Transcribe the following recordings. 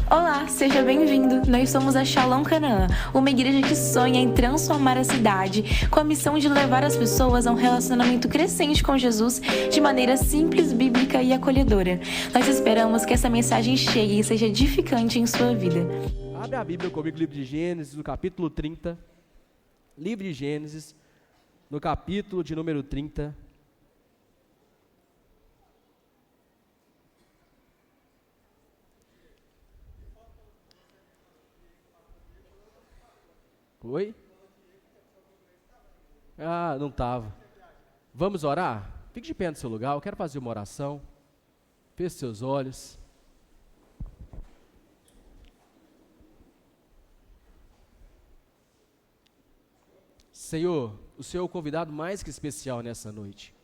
Olá, seja bem-vindo. Nós somos a Shalom Canaã, uma igreja que sonha em transformar a cidade com a missão de levar as pessoas a um relacionamento crescente com Jesus de maneira simples, bíblica e acolhedora. Nós esperamos que essa mensagem chegue e seja edificante em sua vida. Abre a Bíblia comigo, livro de Gênesis, no capítulo 30. Livro de Gênesis, no capítulo de número 30. Oi? Ah, não estava. Vamos orar? Fique de pé no seu lugar, eu quero fazer uma oração. Feche seus olhos. Senhor, o Senhor é o convidado mais que especial nessa noite.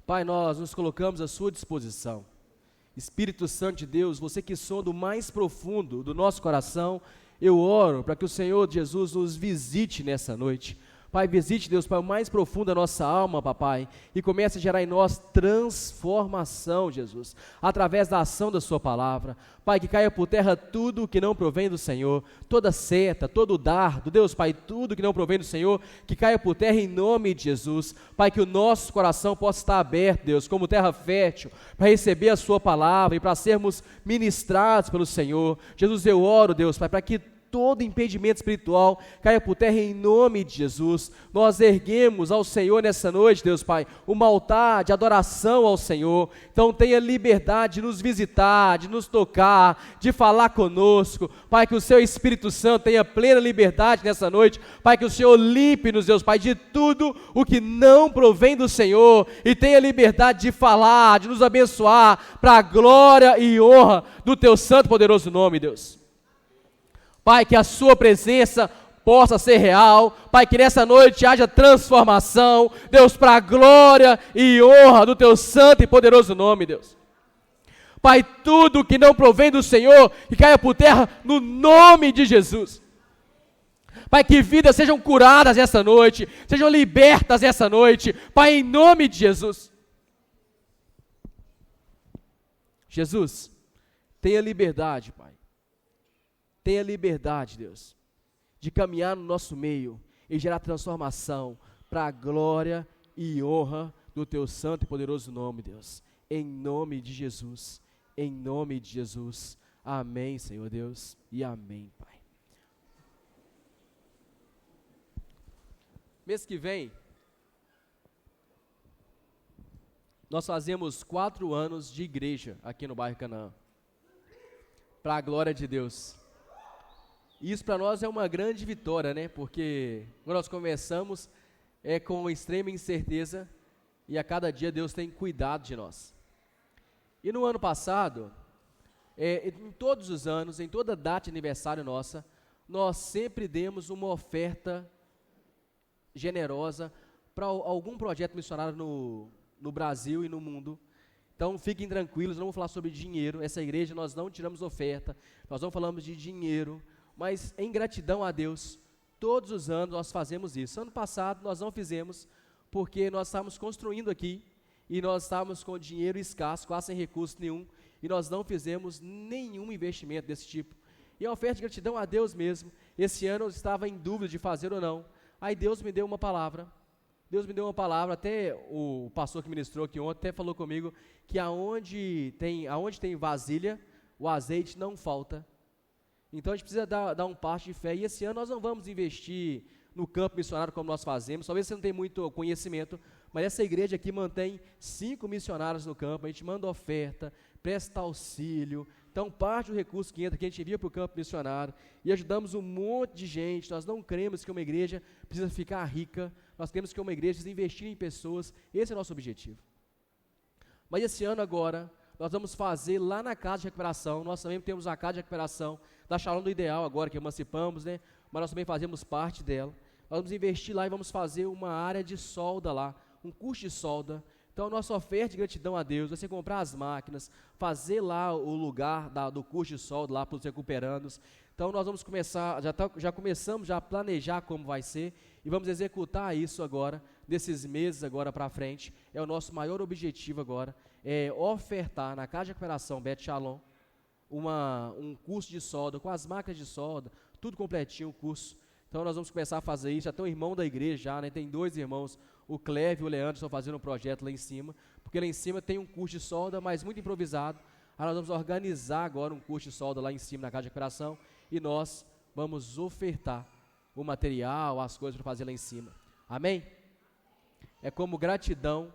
Pai, nós nos colocamos à sua disposição. Espírito Santo de Deus, você que sonda o mais profundo do nosso coração, eu oro para que o Senhor Jesus nos visite nessa noite. Pai, visite, Deus, Pai, o mais profundo da nossa alma, papai, e comece a gerar em nós transformação, Jesus, através da ação da sua palavra. Pai, que caia por terra tudo que não provém do Senhor, toda seta, todo dardo, Deus, Pai, tudo que não provém do Senhor, que caia por terra em nome de Jesus. Pai, que o nosso coração possa estar aberto, Deus, como terra fértil, para receber a sua palavra e para sermos ministrados pelo Senhor. Jesus, eu oro, Deus, Pai, para que todo impedimento espiritual caia por terra em nome de Jesus. Nós erguemos ao Senhor nessa noite, Deus Pai, uma altar de adoração ao Senhor. Então tenha liberdade de nos visitar, de nos tocar, de falar conosco. Pai, que o seu Espírito Santo tenha plena liberdade nessa noite. Pai, que o Senhor limpe-nos, Deus Pai, de tudo o que não provém do Senhor, e tenha liberdade de falar, de nos abençoar, para a glória e honra do teu santo e poderoso nome, Deus. Pai, que a sua presença possa ser real. Pai, que nessa noite haja transformação, Deus, para a glória e honra do teu santo e poderoso nome, Deus. Pai, tudo que não provém do Senhor, que caia por terra no nome de Jesus. Pai, que vidas sejam curadas essa noite, sejam libertas essa noite, Pai, em nome de Jesus. Jesus, tenha liberdade, Pai. Tenha liberdade, Deus, de caminhar no nosso meio e gerar transformação para a glória e honra do teu santo e poderoso nome, Deus. Em nome de Jesus, em nome de Jesus. Amém, Senhor Deus, e amém, Pai. Mês que vem, nós fazemos 4 anos de igreja aqui no bairro Canaã, para a glória de Deus. Isso para nós é uma grande vitória, né? Porque quando nós começamos é com extrema incerteza e a cada dia Deus tem cuidado de nós. E no ano passado, em todos os anos, em toda data de aniversário nossa, nós sempre demos uma oferta generosa para algum projeto missionário no Brasil e no mundo. Então fiquem tranquilos, não vou falar sobre dinheiro. Essa igreja nós não tiramos oferta, nós não falamos de dinheiro, mas em gratidão a Deus, todos os anos nós fazemos isso. Ano passado nós não fizemos, porque nós estávamos construindo aqui, e nós estávamos com dinheiro escasso, quase sem recurso nenhum, e nós não fizemos nenhum investimento desse tipo. E a oferta de gratidão a Deus mesmo. Esse ano eu estava em dúvida de fazer ou não. Aí Deus me deu uma palavra. Até o pastor que ministrou aqui ontem até falou comigo que aonde tem vasilha, o azeite não falta. Então a gente precisa dar um passo de fé, e esse ano nós não vamos investir no campo missionário como nós fazemos. Talvez você não tenha muito conhecimento, mas essa igreja aqui mantém 5 missionários no campo. A gente manda oferta, presta auxílio, então parte do recurso que entra, que a gente envia para o campo missionário, e ajudamos um monte de gente. Nós não cremos que uma igreja precisa ficar rica, nós cremos que uma igreja precisa investir em pessoas. Esse é o nosso objetivo. Mas esse ano agora, nós vamos fazer lá na casa de recuperação. Nós também temos a casa de recuperação da Shalom do Ideal agora, que emancipamos, né? Mas nós também fazemos parte dela. Nós vamos investir lá e vamos fazer uma área de solda lá, um curso de solda. Então a nossa oferta de gratidão a Deus vai ser comprar as máquinas, fazer lá o lugar do curso de solda lá para os recuperandos. Então nós vamos começar, já começamos a planejar como vai ser, e vamos executar isso agora, desses meses agora para frente. É o nosso maior objetivo agora, é ofertar na Casa de Recuperação Beth Shalom um curso de solda, com as máquinas de solda, tudo completinho o curso. Então nós vamos começar a fazer isso. Já tem um irmão da igreja, já, né? Tem 2 irmãos, o Cleve e o Leandro, estão fazendo um projeto lá em cima, porque lá em cima tem um curso de solda, mas muito improvisado. Aí nós vamos organizar agora um curso de solda lá em cima na casa de recuperação e nós vamos ofertar o material, as coisas para fazer lá em cima. Amém? É como gratidão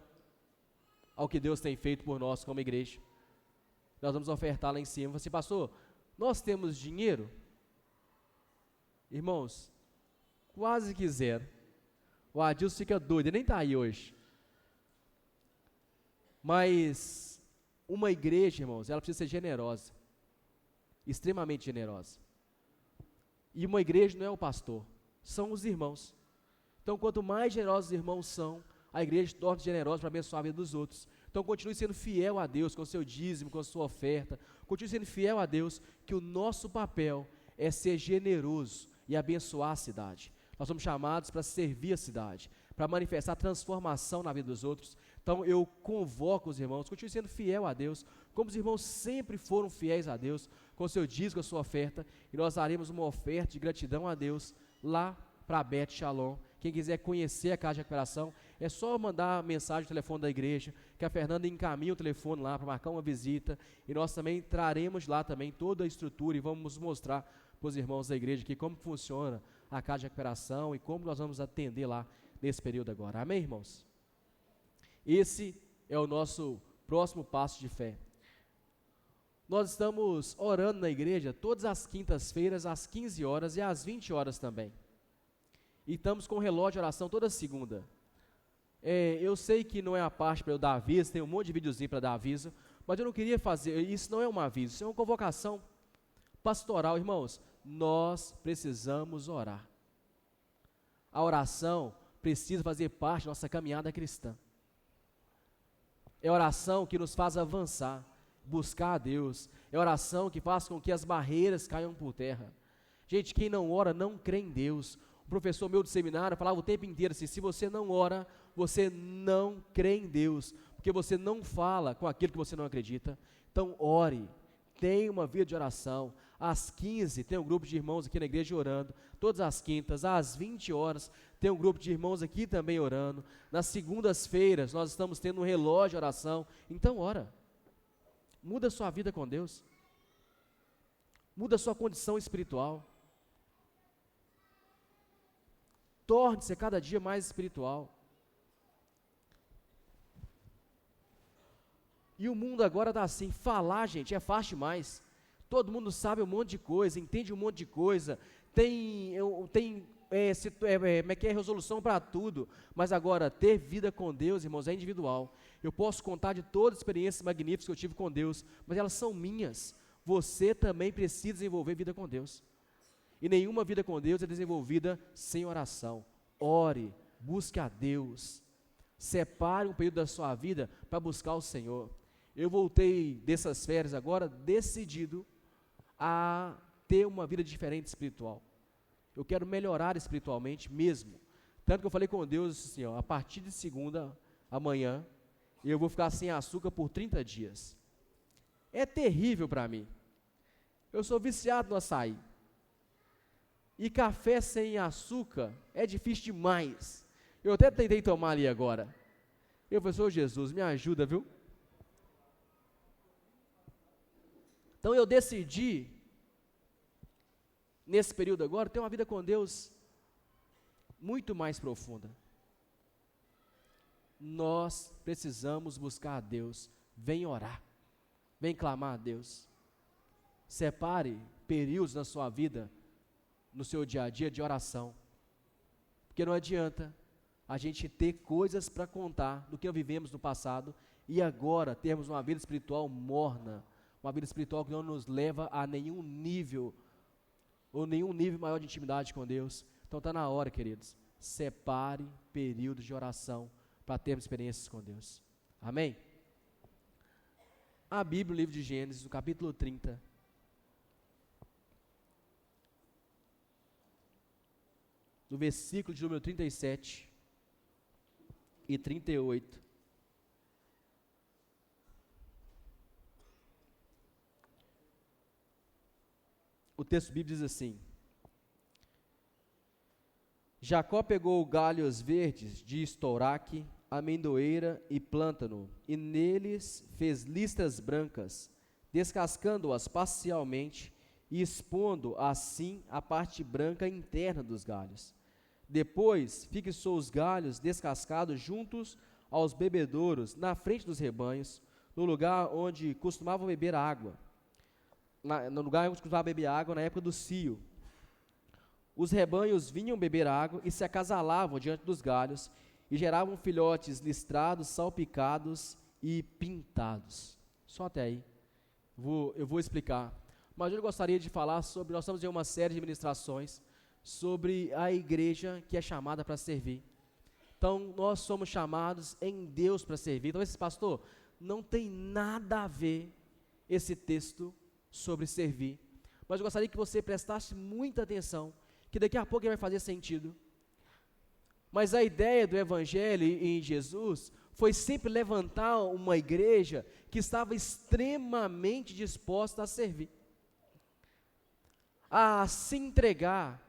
ao que Deus tem feito por nós como igreja. Nós vamos ofertar lá em cima. Você, pastor, nós temos dinheiro? Irmãos, quase que zero. O Adilson fica doido, ele nem está aí hoje. Mas uma igreja, irmãos, ela precisa ser generosa. Extremamente generosa. E uma igreja não é o pastor, são os irmãos. Então, quanto mais generosos os irmãos são, a igreja torna-se generosa para abençoar a vida dos outros. Então, continue sendo fiel a Deus com o seu dízimo, com a sua oferta. Continue sendo fiel a Deus, que o nosso papel é ser generoso e abençoar a cidade. Nós somos chamados para servir a cidade, para manifestar transformação na vida dos outros. Então, eu convoco os irmãos, continue sendo fiel a Deus, como os irmãos sempre foram fiéis a Deus, com o seu dízimo, com a sua oferta, e nós daremos uma oferta de gratidão a Deus lá para a Beth Shalom. Quem quiser conhecer a casa de recuperação, é só mandar mensagem no telefone da igreja, que a Fernanda encaminha o telefone lá para marcar uma visita, e nós também traremos lá também toda a estrutura e vamos mostrar para os irmãos da igreja aqui como funciona a casa de recuperação e como nós vamos atender lá nesse período agora. Amém, irmãos? Esse é o nosso próximo passo de fé. Nós estamos orando na igreja todas as quintas-feiras, às 15 horas e às 20 horas também. E estamos com o relógio de oração toda segunda. Eu sei que não é a parte para eu dar aviso, tem um monte de videozinho para dar aviso, mas eu não queria fazer, isso não é um aviso, isso é uma convocação pastoral. Irmãos, nós precisamos orar. A oração precisa fazer parte da nossa caminhada cristã. É oração que nos faz avançar, buscar a Deus. É oração que faz com que as barreiras caiam por terra. Gente, quem não ora não crê em Deus. O professor meu do seminário falava o tempo inteiro assim: se você não ora, você não crê em Deus, porque você não fala com aquilo que você não acredita. Então ore, tenha uma vida de oração. Às 15 tem um grupo de irmãos aqui na igreja orando, todas as quintas. Às 20 horas tem um grupo de irmãos aqui também orando. Nas segundas-feiras nós estamos tendo um relógio de oração. Então ora, muda a sua vida com Deus, muda a sua condição espiritual, torne-se cada dia mais espiritual. E o mundo agora está assim, falar, gente, é fácil demais. Todo mundo sabe um monte de coisa, entende um monte de coisa, tem resolução para tudo, mas agora, ter vida com Deus, irmãos, é individual. Eu posso contar de todas as experiências magníficas que eu tive com Deus, mas elas são minhas. Você também precisa desenvolver vida com Deus. E nenhuma vida com Deus é desenvolvida sem oração. Ore, busque a Deus. Separe um período da sua vida para buscar o Senhor. Eu voltei dessas férias agora decidido a ter uma vida diferente espiritual. Eu quero melhorar espiritualmente mesmo. Tanto que eu falei com Deus assim, ó, a partir de segunda, amanhã, eu vou ficar sem açúcar por 30 dias. É terrível para mim. Eu sou viciado no açaí. E café sem açúcar é difícil demais. Eu até tentei tomar ali agora. Eu falei, Senhor Jesus, me ajuda, viu? Então eu decidi, nesse período agora, ter uma vida com Deus muito mais profunda. Nós precisamos buscar a Deus. Vem orar, vem clamar a Deus. Separe períodos na sua vida, no seu dia a dia de oração, porque não adianta a gente ter coisas para contar do que vivemos no passado e agora termos uma vida espiritual morna, uma vida espiritual que não nos leva a nenhum nível ou nenhum nível maior de intimidade com Deus. Então está na hora, queridos, separe períodos de oração para termos experiências com Deus. Amém? A Bíblia, o livro de Gênesis, no capítulo 30, no versículo de número 37 e 38. o texto bíblico diz assim: Jacó pegou galhos verdes de estouraque, amendoeira e plântano, e neles fez listras brancas, descascando-as parcialmente e expondo assim a parte branca interna dos galhos. Depois fixou os galhos descascados juntos aos bebedouros, na frente dos rebanhos, no lugar onde costumavam beber água, na época do cio. Os rebanhos vinham beber água e se acasalavam diante dos galhos, e geravam filhotes listrados, salpicados e pintados. Só até aí. Eu vou explicar. Mas eu gostaria de falar sobre, nós estamos em uma série de ministrações sobre a igreja que é chamada para servir. Então, nós somos chamados em Deus para servir. Então, esse pastor, não tem nada a ver esse texto sobre servir. Mas eu gostaria que você prestasse muita atenção, que daqui a pouco ele vai fazer sentido. Mas a ideia do evangelho em Jesus foi sempre levantar uma igreja que estava extremamente disposta a servir, a se entregar,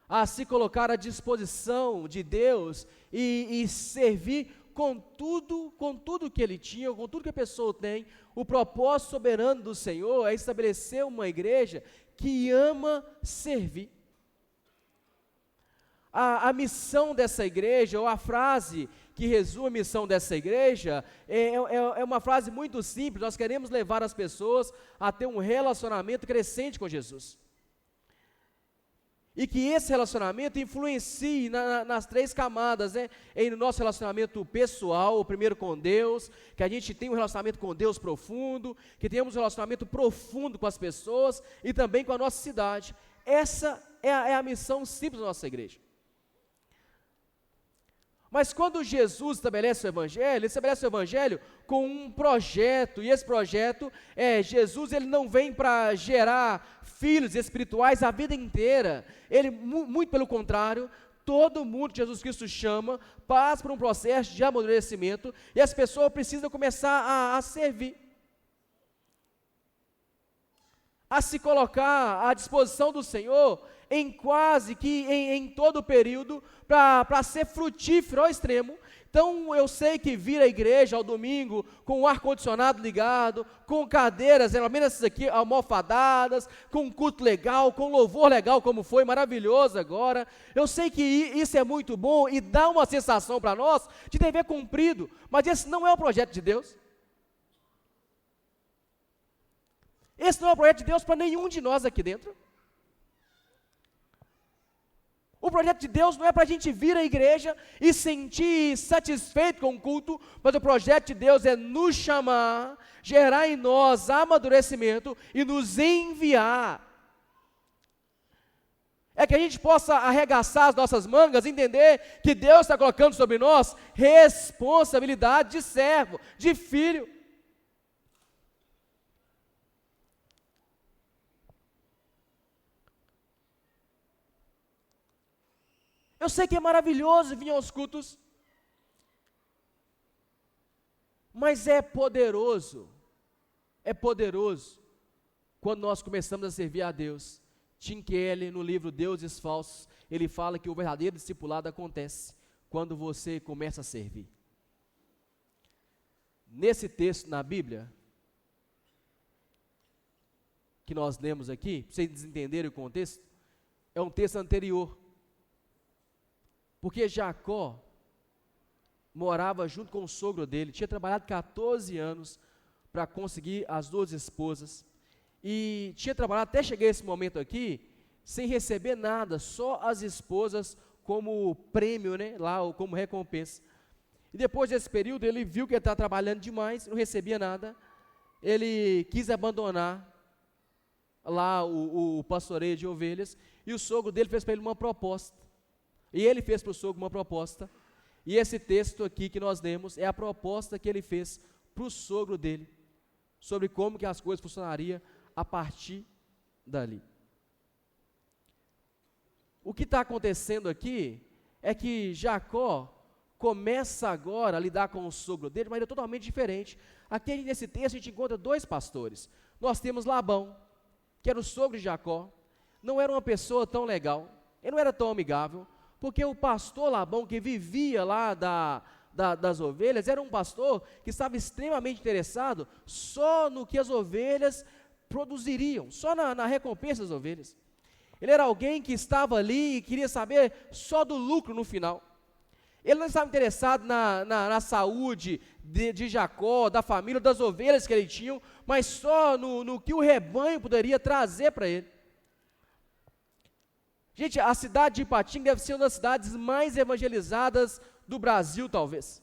a se colocar à disposição de Deus e servir com tudo que ele tinha, com tudo que a pessoa tem. O propósito soberano do Senhor é estabelecer uma igreja que ama servir. A missão dessa igreja, ou a frase que resume a missão dessa igreja, é uma frase muito simples: nós queremos levar as pessoas a ter um relacionamento crescente com Jesus. E que esse relacionamento influencie nas três camadas, né? No nosso relacionamento pessoal, o primeiro com Deus, que a gente tenha um relacionamento com Deus profundo, que tenhamos um relacionamento profundo com as pessoas e também com a nossa cidade. Essa é a missão simples da nossa igreja. Mas quando Jesus estabelece o Evangelho, ele estabelece o Evangelho com um projeto, e esse projeto Jesus ele não vem para gerar filhos espirituais a vida inteira. Ele, muito pelo contrário, todo mundo que Jesus Cristo chama, passa por um processo de amadurecimento, e as pessoas precisam começar a servir, a se colocar à disposição do Senhor, em quase que em todo o período, para ser frutífero ao extremo. Então eu sei que vir à igreja ao domingo com o ar-condicionado ligado, com cadeiras, pelo menos essas aqui, almofadadas, com um culto legal, com louvor legal, como foi maravilhoso agora. Eu sei que isso é muito bom e dá uma sensação para nós de dever cumprido, mas esse não é o projeto de Deus. Esse não é o projeto de Deus para nenhum de nós aqui dentro. O projeto de Deus não é para a gente vir à igreja e sentir satisfeito com o culto, mas o projeto de Deus é nos chamar, gerar em nós amadurecimento e nos enviar. É que a gente possa arregaçar as nossas mangas, entender que Deus está colocando sobre nós responsabilidade de servo, de filho. Eu sei que é maravilhoso vir aos cultos, mas é poderoso quando nós começamos a servir a Deus. Tim Keller, no livro Deuses Falsos, ele fala que o verdadeiro discipulado acontece quando você começa a servir. Nesse texto na Bíblia, que nós lemos aqui, para vocês entenderem o contexto, é um texto anterior. Porque Jacó morava junto com o sogro dele, tinha trabalhado 14 anos para conseguir as duas esposas, e tinha trabalhado até chegar esse momento aqui, sem receber nada, só as esposas como prêmio, né, lá, ou como recompensa. E depois desse período, ele viu que ele estava trabalhando demais, não recebia nada, ele quis abandonar lá o pastoreio de ovelhas, e o sogro dele fez para ele uma proposta. E ele fez para o sogro uma proposta, e esse texto aqui que nós lemos é a proposta que ele fez para o sogro dele, sobre como que as coisas funcionariam a partir dali. O que está acontecendo aqui é que Jacó começa agora a lidar com o sogro dele de maneira totalmente diferente. Aqui nesse texto a gente encontra dois pastores. Nós temos Labão, que era o sogro de Jacó, não era uma pessoa tão legal, ele não era tão amigável, porque o pastor Labão, que vivia lá das ovelhas, era um pastor que estava extremamente interessado só no que as ovelhas produziriam, só na recompensa das ovelhas. Ele era alguém que estava ali e queria saber só do lucro no final. Ele não estava interessado na saúde de Jacó, da família, das ovelhas que ele tinha, mas só no que o rebanho poderia trazer para ele. Gente, a cidade de Ipatinga deve ser uma das cidades mais evangelizadas do Brasil, talvez.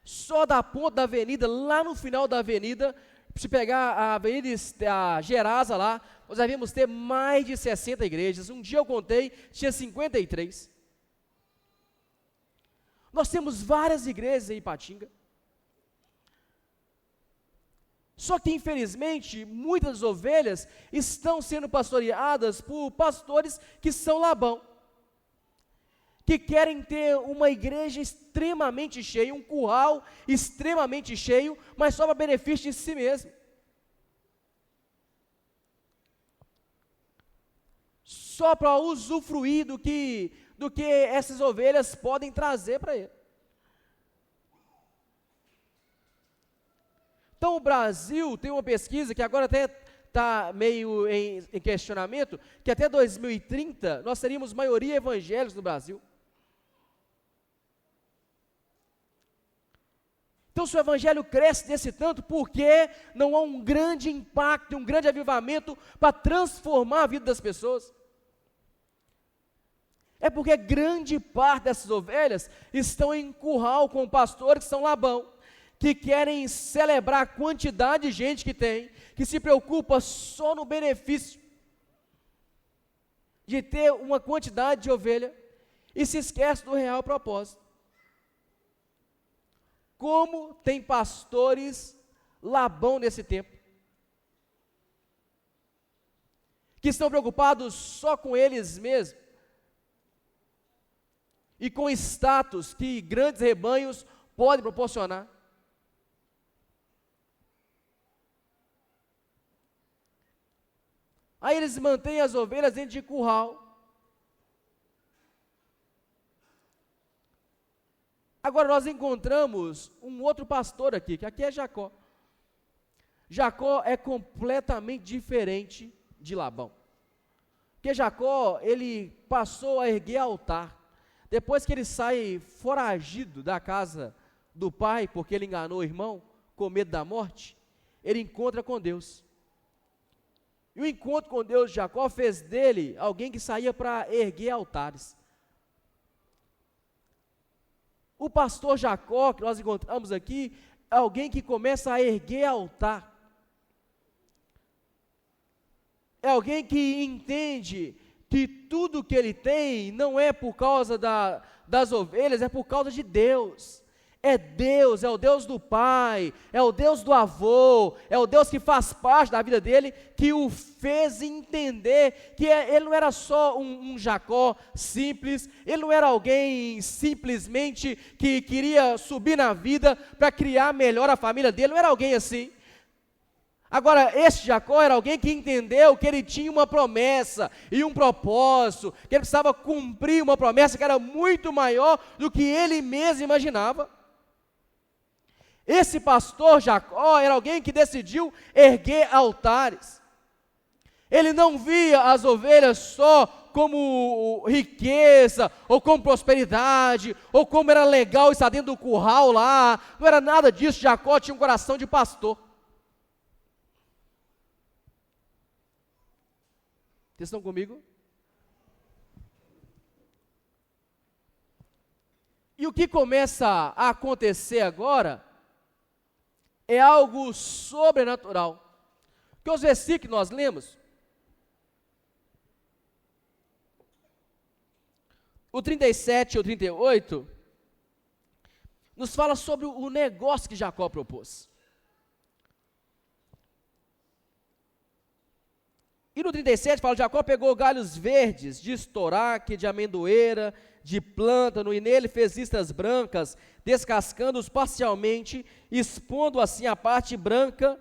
Só da ponta da avenida, lá no final da avenida, se pegar a avenida Gerasa lá, nós devíamos ter mais de 60 igrejas. Um dia eu contei, tinha 53. Nós temos várias igrejas em Ipatinga. Só que, infelizmente, muitas ovelhas estão sendo pastoreadas por pastores que são Labão, que querem ter uma igreja extremamente cheia, um curral extremamente cheio, mas só para benefício de si mesmo. Só para usufruir do que essas ovelhas podem trazer para ele. Então o Brasil tem uma pesquisa que agora até está meio em questionamento, que até 2030 nós seríamos maioria evangélicos no Brasil. Então se o evangelho cresce desse tanto, por que não há um grande impacto, um grande avivamento para transformar a vida das pessoas? É porque grande parte dessas ovelhas estão em curral com pastores que são Labão, que querem celebrar a quantidade de gente que tem, que se preocupa só no benefício de ter uma quantidade de ovelha e se esquece do real propósito. Como tem pastores Labão nesse tempo, que estão preocupados só com eles mesmos, e com status que grandes rebanhos podem proporcionar. Aí eles mantêm as ovelhas dentro de curral. Agora nós encontramos um outro pastor aqui, que aqui é Jacó. Jacó é completamente diferente de Labão. Porque Jacó, ele passou a erguer altar. Depois que ele sai foragido da casa do pai, porque ele enganou o irmão, com medo da morte, ele encontra com Deus. E o encontro com Deus de Jacó fez dele alguém que saía para erguer altares. O pastor Jacó, que nós encontramos aqui, é alguém que começa a erguer altar. É alguém que entende que tudo que ele tem não é por causa das ovelhas, é por causa de Deus. É Deus, é o Deus do pai, é o Deus do avô, é o Deus que faz parte da vida dele, que o fez entender que ele não era só um Jacó simples, ele não era alguém simplesmente que queria subir na vida para criar melhor a família dele, não era alguém assim. Agora, esse Jacó era alguém que entendeu que ele tinha uma promessa e um propósito, que ele precisava cumprir uma promessa que era muito maior do que ele mesmo imaginava. Esse pastor Jacó era alguém que decidiu erguer altares. Ele não via as ovelhas só como riqueza, ou como prosperidade, ou como era legal estar dentro do curral lá, não era nada disso. Jacó tinha um coração de pastor. Vocês estão comigo? E o que começa a acontecer agora é algo sobrenatural. Porque os versículos que nós lemos, o 37 e o 38, nos fala sobre o negócio que Jacó propôs. E no 37 fala, Jacó pegou galhos verdes de estoraque, de amendoeira, de plântano, e nele fez listras brancas, descascando-os parcialmente, expondo assim a parte branca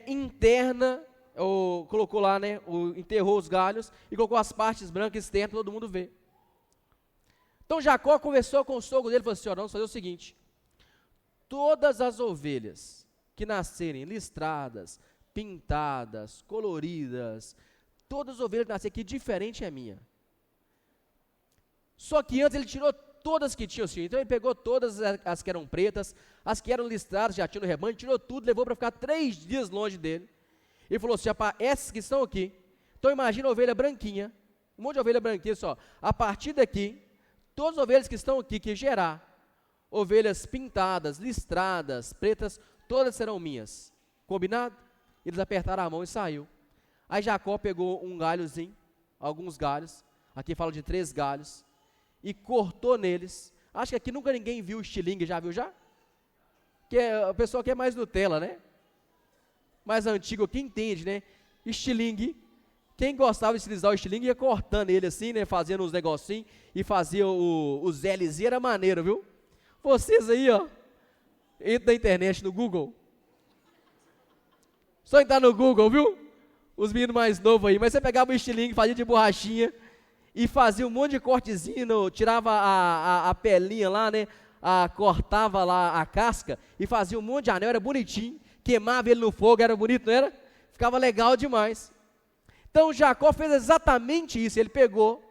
interna, ou colocou lá, né, enterrou os galhos e colocou as partes brancas externas para todo mundo ver. Então Jacó conversou com o sogro dele e falou assim: ó, vamos fazer o seguinte, todas as ovelhas que nascerem listradas, pintadas, coloridas, todas as ovelhas que nascerem aqui, diferente é minha. Só que antes ele tirou todas que tinham, assim, então ele pegou todas as que eram pretas, as que eram listradas, já tinham no rebanho, tirou tudo, levou para ficar 3 dias longe dele. Ele falou assim: essas que estão aqui, então imagina a ovelha branquinha, um monte de ovelha branquinha só, a partir daqui, todas as ovelhas que estão aqui, que gerar, ovelhas pintadas, listradas, pretas, todas serão minhas. Combinado? Eles apertaram a mão e saiu. Aí Jacó pegou um galhozinho, alguns galhos, aqui fala de 3 galhos, e cortou neles. Acho que aqui nunca ninguém viu o estilingue, já viu já? Que o pessoal aqui é mais Nutella, né? Mais antigo, quem entende, né? Estilingue. Quem gostava de utilizar o estilingue ia cortando ele assim, né? Fazendo uns negocinhos e fazia os L's, era maneiro, viu? Vocês aí, ó, entra na internet, no Google. Só entrar no Google, viu? Os meninos mais novos aí. Mas você pegava o estilingue, fazia de borrachinha e fazia um monte de cortezinho, tirava a pelinha lá, né? Cortava lá a casca e fazia um monte de anel, era bonitinho. Queimava ele no fogo, era bonito, não era? Ficava legal demais. Então Jacó fez exatamente isso. Ele pegou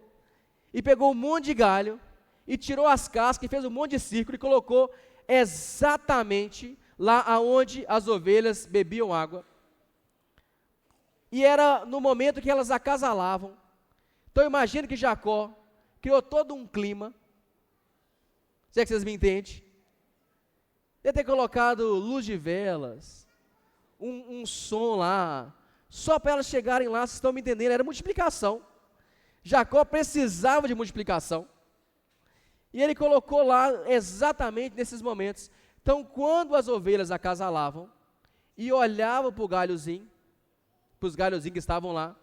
um monte de galho e tirou as cascas e fez um monte de círculo e colocou exatamente lá aonde as ovelhas bebiam água. E era no momento que elas acasalavam. Então imagine que Jacó criou todo um clima. Se é que vocês me entendem? Deve ter colocado luz de velas, um som lá, só para elas chegarem lá, vocês estão me entendendo, era multiplicação. Jacó precisava de multiplicação. E ele colocou lá exatamente nesses momentos. Então, quando as ovelhas acasalavam e olhavam para o galhozinho, para os galhozinhos que estavam lá,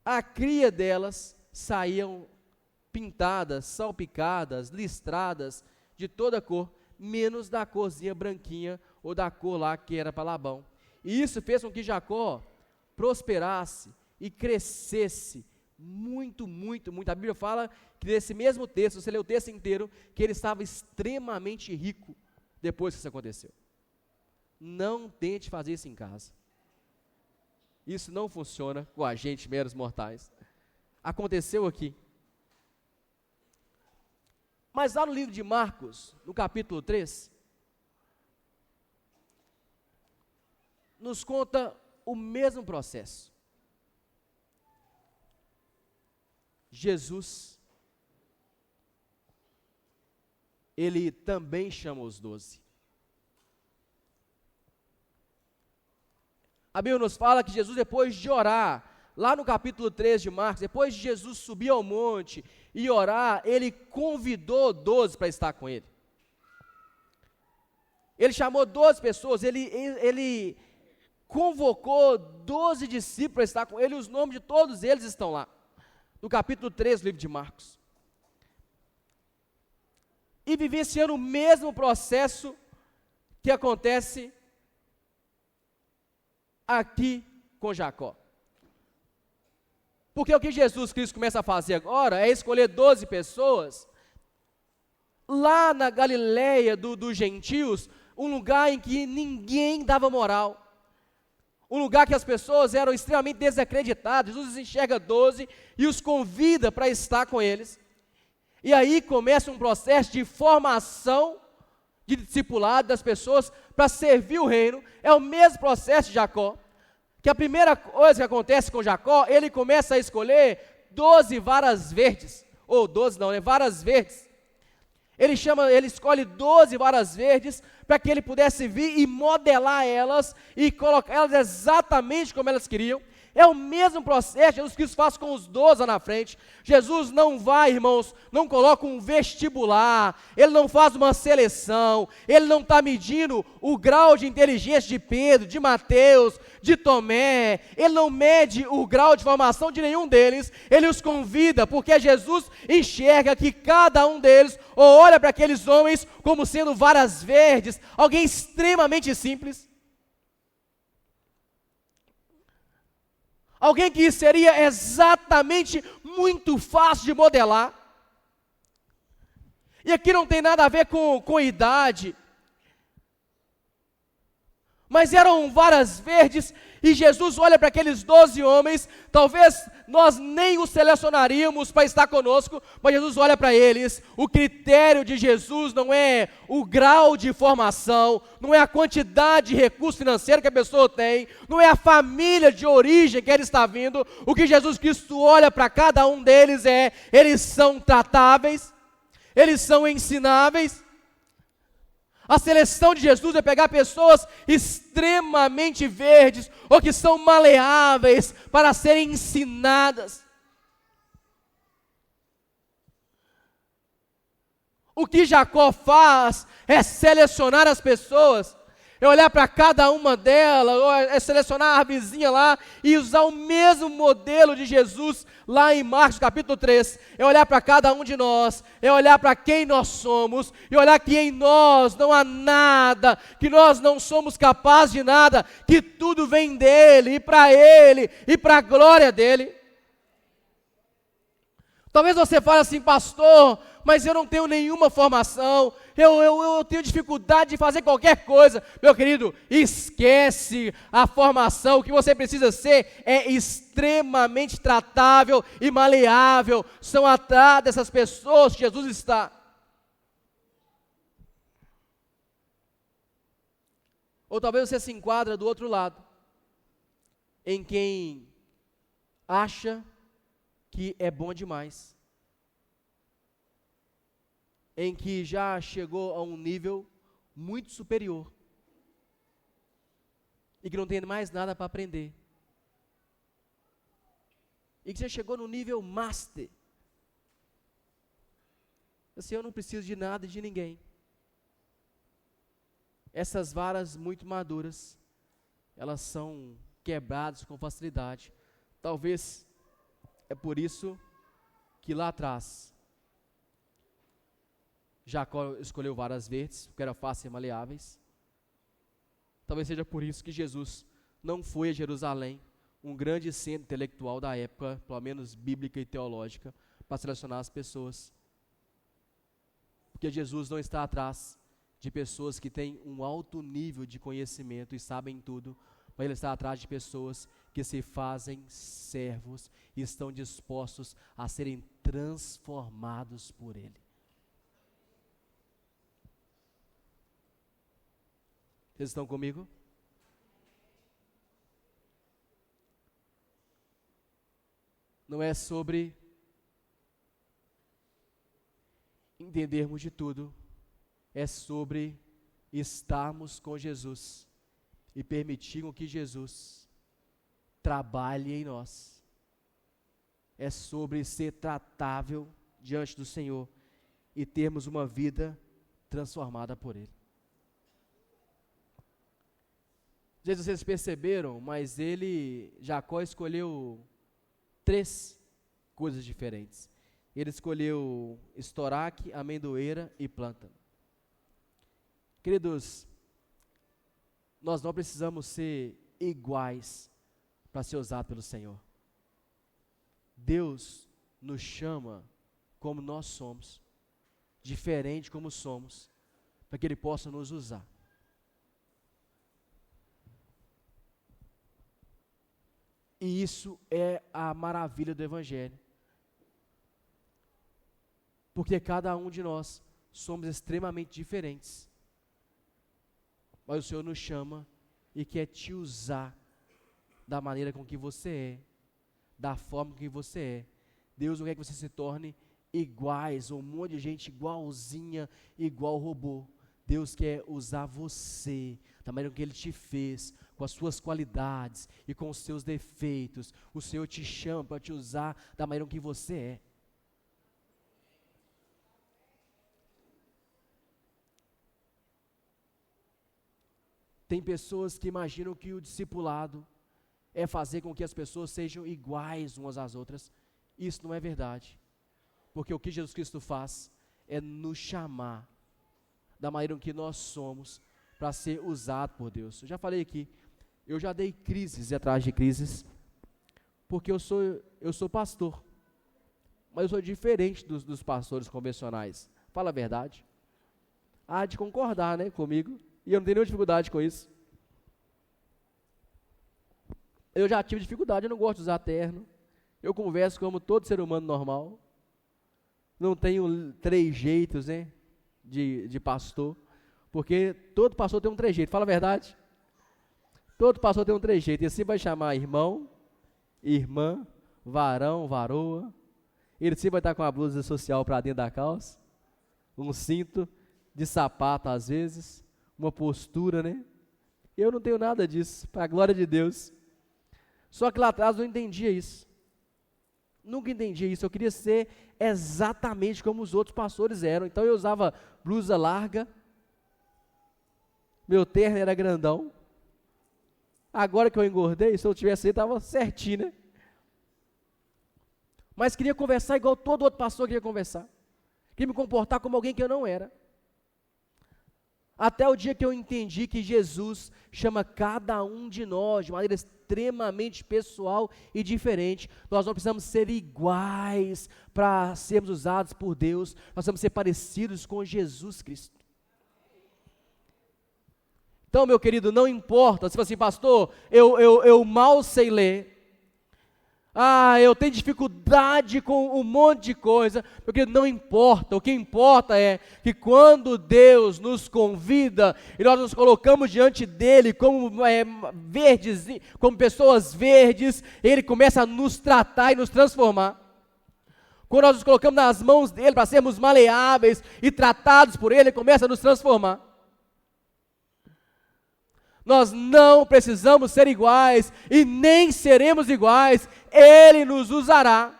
a cria delas saíam pintadas, salpicadas, listradas, de toda cor, menos da corzinha branquinha ou da cor lá que era para Labão. E isso fez com que Jacó prosperasse e crescesse muito, muito, muito. A Bíblia fala que nesse mesmo texto, você lê o texto inteiro, que ele estava extremamente rico depois que isso aconteceu. Não tente fazer isso em casa. Isso não funciona com a gente, meros mortais. Aconteceu aqui. Mas lá no livro de Marcos, no capítulo 3, nos conta o mesmo processo. Jesus, ele também chama os 12. A Bíblia nos fala que Jesus, depois de orar, lá no capítulo 3 de Marcos, depois de Jesus subir ao monte e orar, ele convidou 12 para estar com ele. Ele chamou 12 pessoas, ele convocou 12 discípulos para estar com ele, e os nomes de todos eles estão lá, no capítulo 3 do livro de Marcos. E vivenciando o mesmo processo que acontece aqui com Jacó. Porque o que Jesus Cristo começa a fazer agora é escolher 12 pessoas, lá na Galileia dos gentios, um lugar em que ninguém dava moral, um lugar que as pessoas eram extremamente desacreditadas. Jesus enxerga 12 e os convida para estar com eles, e aí começa um processo de formação, de discipulado das pessoas, para servir o reino. É o mesmo processo de Jacó, que a primeira coisa que acontece com Jacó, ele começa a escolher 12 varas verdes, ou 12 não, né, varas verdes. Ele escolhe 12 varas verdes, para que ele pudesse vir e modelar elas, e colocar elas exatamente como elas queriam. É o mesmo processo que Jesus Cristo faz com os 12 lá na frente. Jesus não vai, irmãos, não coloca um vestibular, ele não faz uma seleção, ele não está medindo o grau de inteligência de Pedro, de Mateus, de Tomé, ele não mede o grau de formação de nenhum deles, ele os convida, porque Jesus enxerga que cada um deles, ou olha para aqueles homens como sendo varas verdes, alguém extremamente simples. Alguém que seria exatamente muito fácil de modelar. E aqui não tem nada a ver com idade. Mas eram varas verdes, e Jesus olha para aqueles 12 homens, talvez nós nem os selecionaríamos para estar conosco, mas Jesus olha para eles. O critério de Jesus não é o grau de formação, não é a quantidade de recurso financeiro que a pessoa tem, não é a família de origem que ele está vindo. O que Jesus Cristo olha para cada um deles é: eles são tratáveis, eles são ensináveis. A seleção de Jesus é pegar pessoas extremamente verdes, ou que são maleáveis para serem ensinadas. O que Jacó faz é selecionar as pessoas, é olhar para cada uma delas, ou é selecionar a vizinha lá e usar o mesmo modelo de Jesus lá em Marcos capítulo 3. É olhar para cada um de nós, é olhar para quem nós somos, e olhar que em nós não há nada, que nós não somos capazes de nada, que tudo vem dele, e para a glória dele. Talvez você fale assim: pastor, mas eu não tenho nenhuma formação, eu tenho dificuldade de fazer qualquer coisa. Meu querido, esquece a formação. O que você precisa ser é extremamente tratável e maleável. São atrás dessas pessoas que Jesus está. Ou talvez você se enquadra do outro lado, em quem acha que é bom demais, em que já chegou a um nível muito superior, e que não tem mais nada para aprender, e que já chegou no nível master. Assim: eu não preciso de nada e de ninguém. Essas varas muito maduras, elas são quebradas com facilidade. Talvez é por isso que lá atrás Jacó escolheu varas verdes, porque era fácil e maleáveis. Talvez seja por isso que Jesus não foi a Jerusalém, um grande centro intelectual da época, pelo menos bíblica e teológica, para selecionar as pessoas. Porque Jesus não está atrás de pessoas que têm um alto nível de conhecimento e sabem tudo, mas Ele está atrás de pessoas que se fazem servos e estão dispostos a serem transformados por Ele. Vocês estão comigo? Não é sobre entendermos de tudo, é sobre estarmos com Jesus e permitirmos que Jesus trabalhe em nós. É sobre ser tratável diante do Senhor e termos uma vida transformada por Ele. Não sei se vocês perceberam, mas Jacó escolheu 3 coisas diferentes. Ele escolheu estoraque, amendoeira e plântano. Queridos, nós não precisamos ser iguais para ser usado pelo Senhor. Deus nos chama como nós somos, diferente como somos, para que Ele possa nos usar. E isso é a maravilha do Evangelho. Porque cada um de nós somos extremamente diferentes. Mas o Senhor nos chama e quer te usar da maneira com que você é, da forma com que você é. Deus não quer que você se torne iguais, ou um monte de gente igualzinha, igual robô. Deus quer usar você da maneira que Ele te fez, com as suas qualidades e com os seus defeitos. O Senhor te chama para te usar da maneira que você é. Tem pessoas que imaginam que o discipulado é fazer com que as pessoas sejam iguais umas às outras. Isso não é verdade. Porque o que Jesus Cristo faz é nos chamar da maneira que nós somos para ser usado por Deus. Eu já falei aqui, eu já dei crises e atrás de crises, porque eu sou pastor, mas eu sou diferente dos pastores convencionais. Fala a verdade. Há de concordar, né, comigo, e eu não tenho nenhuma dificuldade com isso. Eu já tive dificuldade, eu não gosto de usar terno, eu converso como todo ser humano normal, não tenho trejeitos, né, de pastor, porque todo pastor tem um trejeito, fala a verdade. Todo pastor tem um trejeito, e assim vai chamar irmão, irmã, varão, varoa. Ele sempre vai estar com a blusa social para dentro da calça, um cinto de sapato às vezes, uma postura, né? Eu não tenho nada disso, para a glória de Deus. Só que lá atrás eu não entendia isso. Nunca entendi isso, eu queria ser exatamente como os outros pastores eram. Então eu usava blusa larga, meu terno era grandão. Agora que eu engordei, se eu tivesse aí, estava certinho, né? Mas queria conversar igual todo outro pastor queria conversar. Queria me comportar como alguém que eu não era. Até o dia que eu entendi que Jesus chama cada um de nós de maneira extremamente pessoal e diferente. Nós não precisamos ser iguais para sermos usados por Deus. Nós precisamos ser parecidos com Jesus Cristo. Então, meu querido, não importa, se você assim, pastor, eu mal sei ler, eu tenho dificuldade com um monte de coisa, meu querido, não importa, o que importa é que quando Deus nos convida, e nós nos colocamos diante dEle como verdes, como pessoas verdes, Ele começa a nos tratar e nos transformar. Quando nós nos colocamos nas mãos dEle para sermos maleáveis e tratados por Ele começa a nos transformar. Nós não precisamos ser iguais e nem seremos iguais, Ele nos usará.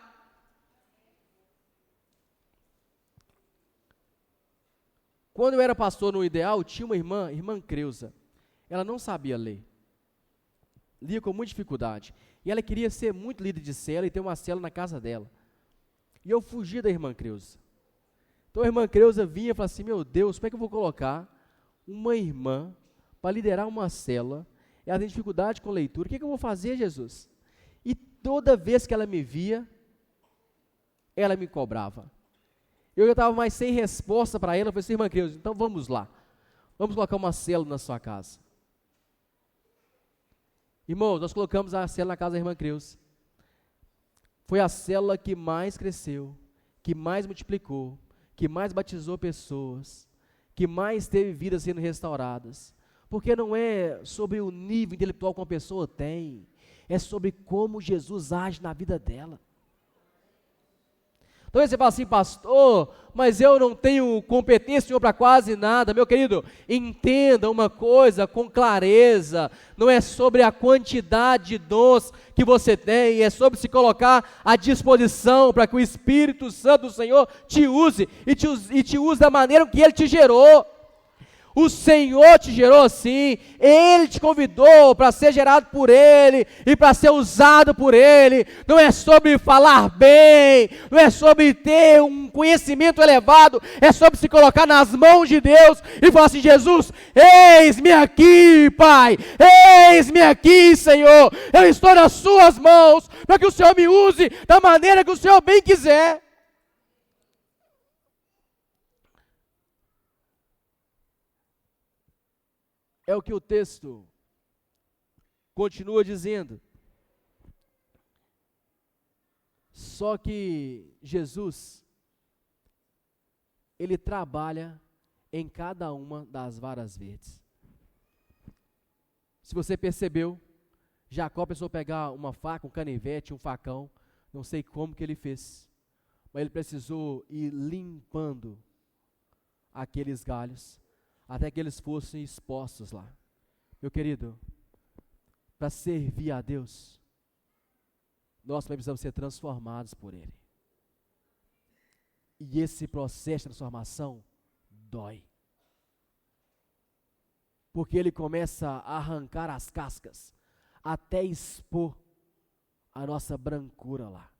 Quando eu era pastor no Ideal, tinha uma irmã Creuza, ela não sabia ler, lia com muita dificuldade, e ela queria ser muito líder de célula e ter uma célula na casa dela, e eu fugi da irmã Creuza. Então a irmã Creuza vinha e falava assim, meu Deus, como é que eu vou colocar uma irmã para liderar uma célula, ela tem dificuldade com leitura, o que eu vou fazer, Jesus? E toda vez que ela me via, ela me cobrava. Eu já estava mais sem resposta para ela, eu falei assim, irmã Creuza, então vamos lá, vamos colocar uma célula na sua casa. Irmãos, nós colocamos a célula na casa da irmã Creuza. Foi a célula que mais cresceu, que mais multiplicou, que mais batizou pessoas, que mais teve vidas sendo restauradas. Porque não é sobre o nível intelectual que uma pessoa tem, é sobre como Jesus age na vida dela. Então você fala assim, pastor, mas eu não tenho competência para quase nada. Meu querido, entenda uma coisa com clareza, não é sobre a quantidade de dons que você tem, é sobre se colocar à disposição para que o Espírito Santo do Senhor te use e te use da maneira que Ele te gerou. O Senhor te gerou assim, Ele te convidou para ser gerado por Ele e para ser usado por Ele. Não é sobre falar bem, não é sobre ter um conhecimento elevado, é sobre se colocar nas mãos de Deus e falar assim, Jesus, eis-me aqui, Pai, eis-me aqui, Senhor, eu estou nas suas mãos, para que o Senhor me use da maneira que o Senhor bem quiser. É o que o texto continua dizendo. Só que Jesus, Ele trabalha em cada uma das varas verdes. Se você percebeu, Jacó precisou pegar uma faca, um canivete, um facão, não sei como que ele fez, mas ele precisou ir limpando aqueles galhos, até que eles fossem expostos lá. Meu querido, para servir a Deus, nós também precisamos ser transformados por Ele. E esse processo de transformação dói. Porque Ele começa a arrancar as cascas, até expor a nossa brancura lá.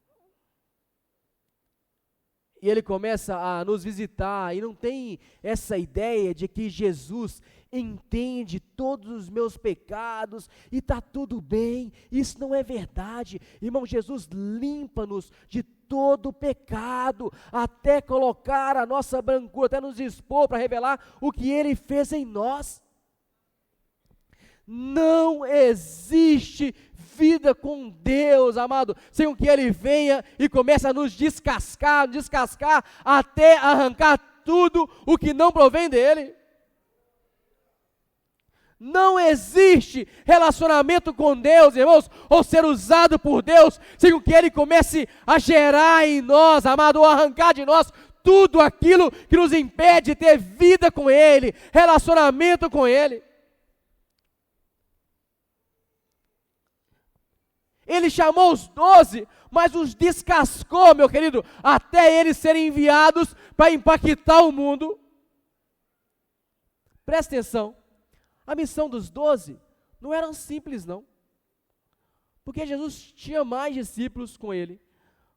E ele começa a nos visitar, e não tem essa ideia de que Jesus entende todos os meus pecados e está tudo bem. Isso não é verdade. Irmão, Jesus limpa-nos de todo pecado, até colocar a nossa brancura, até nos expor para revelar o que Ele fez em nós. Não existe vida com Deus, amado, sem que Ele venha e comece a nos descascar, até arrancar tudo o que não provém dEle. Não existe relacionamento com Deus, irmãos, ou ser usado por Deus, sem que Ele comece a gerar em nós, amado, ou arrancar de nós tudo aquilo que nos impede de ter vida com Ele, relacionamento com Ele. Ele chamou os 12, mas os descascou, meu querido, até eles serem enviados para impactar o mundo. Presta atenção. A missão dos 12 não era simples, não. Porque Jesus tinha mais discípulos com ele,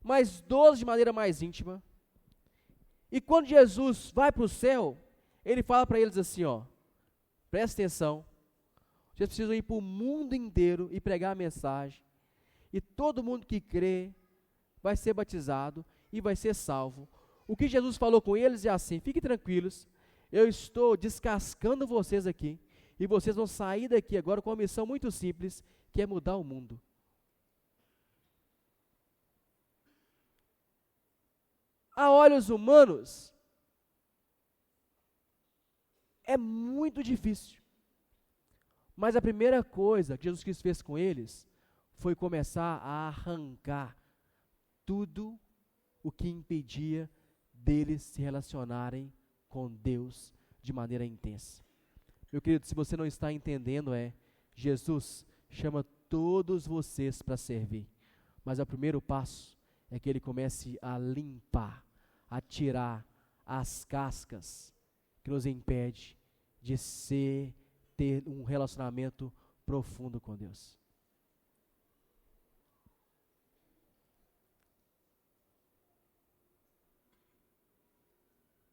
mas 12 de maneira mais íntima. E quando Jesus vai para o céu, ele fala para eles assim, ó, presta atenção, vocês precisam ir para o mundo inteiro e pregar a mensagem, e todo mundo que crê vai ser batizado e vai ser salvo. O que Jesus falou com eles é assim, fiquem tranquilos, eu estou descascando vocês aqui, e vocês vão sair daqui agora com uma missão muito simples, que é mudar o mundo. A olhos humanos, é muito difícil. Mas a primeira coisa que Jesus Cristo fez com eles, foi começar a arrancar tudo o que impedia deles se relacionarem com Deus de maneira intensa. Meu querido, se você não está entendendo, Jesus chama todos vocês para servir, mas o primeiro passo é que Ele comece a limpar, a tirar as cascas que nos impede de ter um relacionamento profundo com Deus.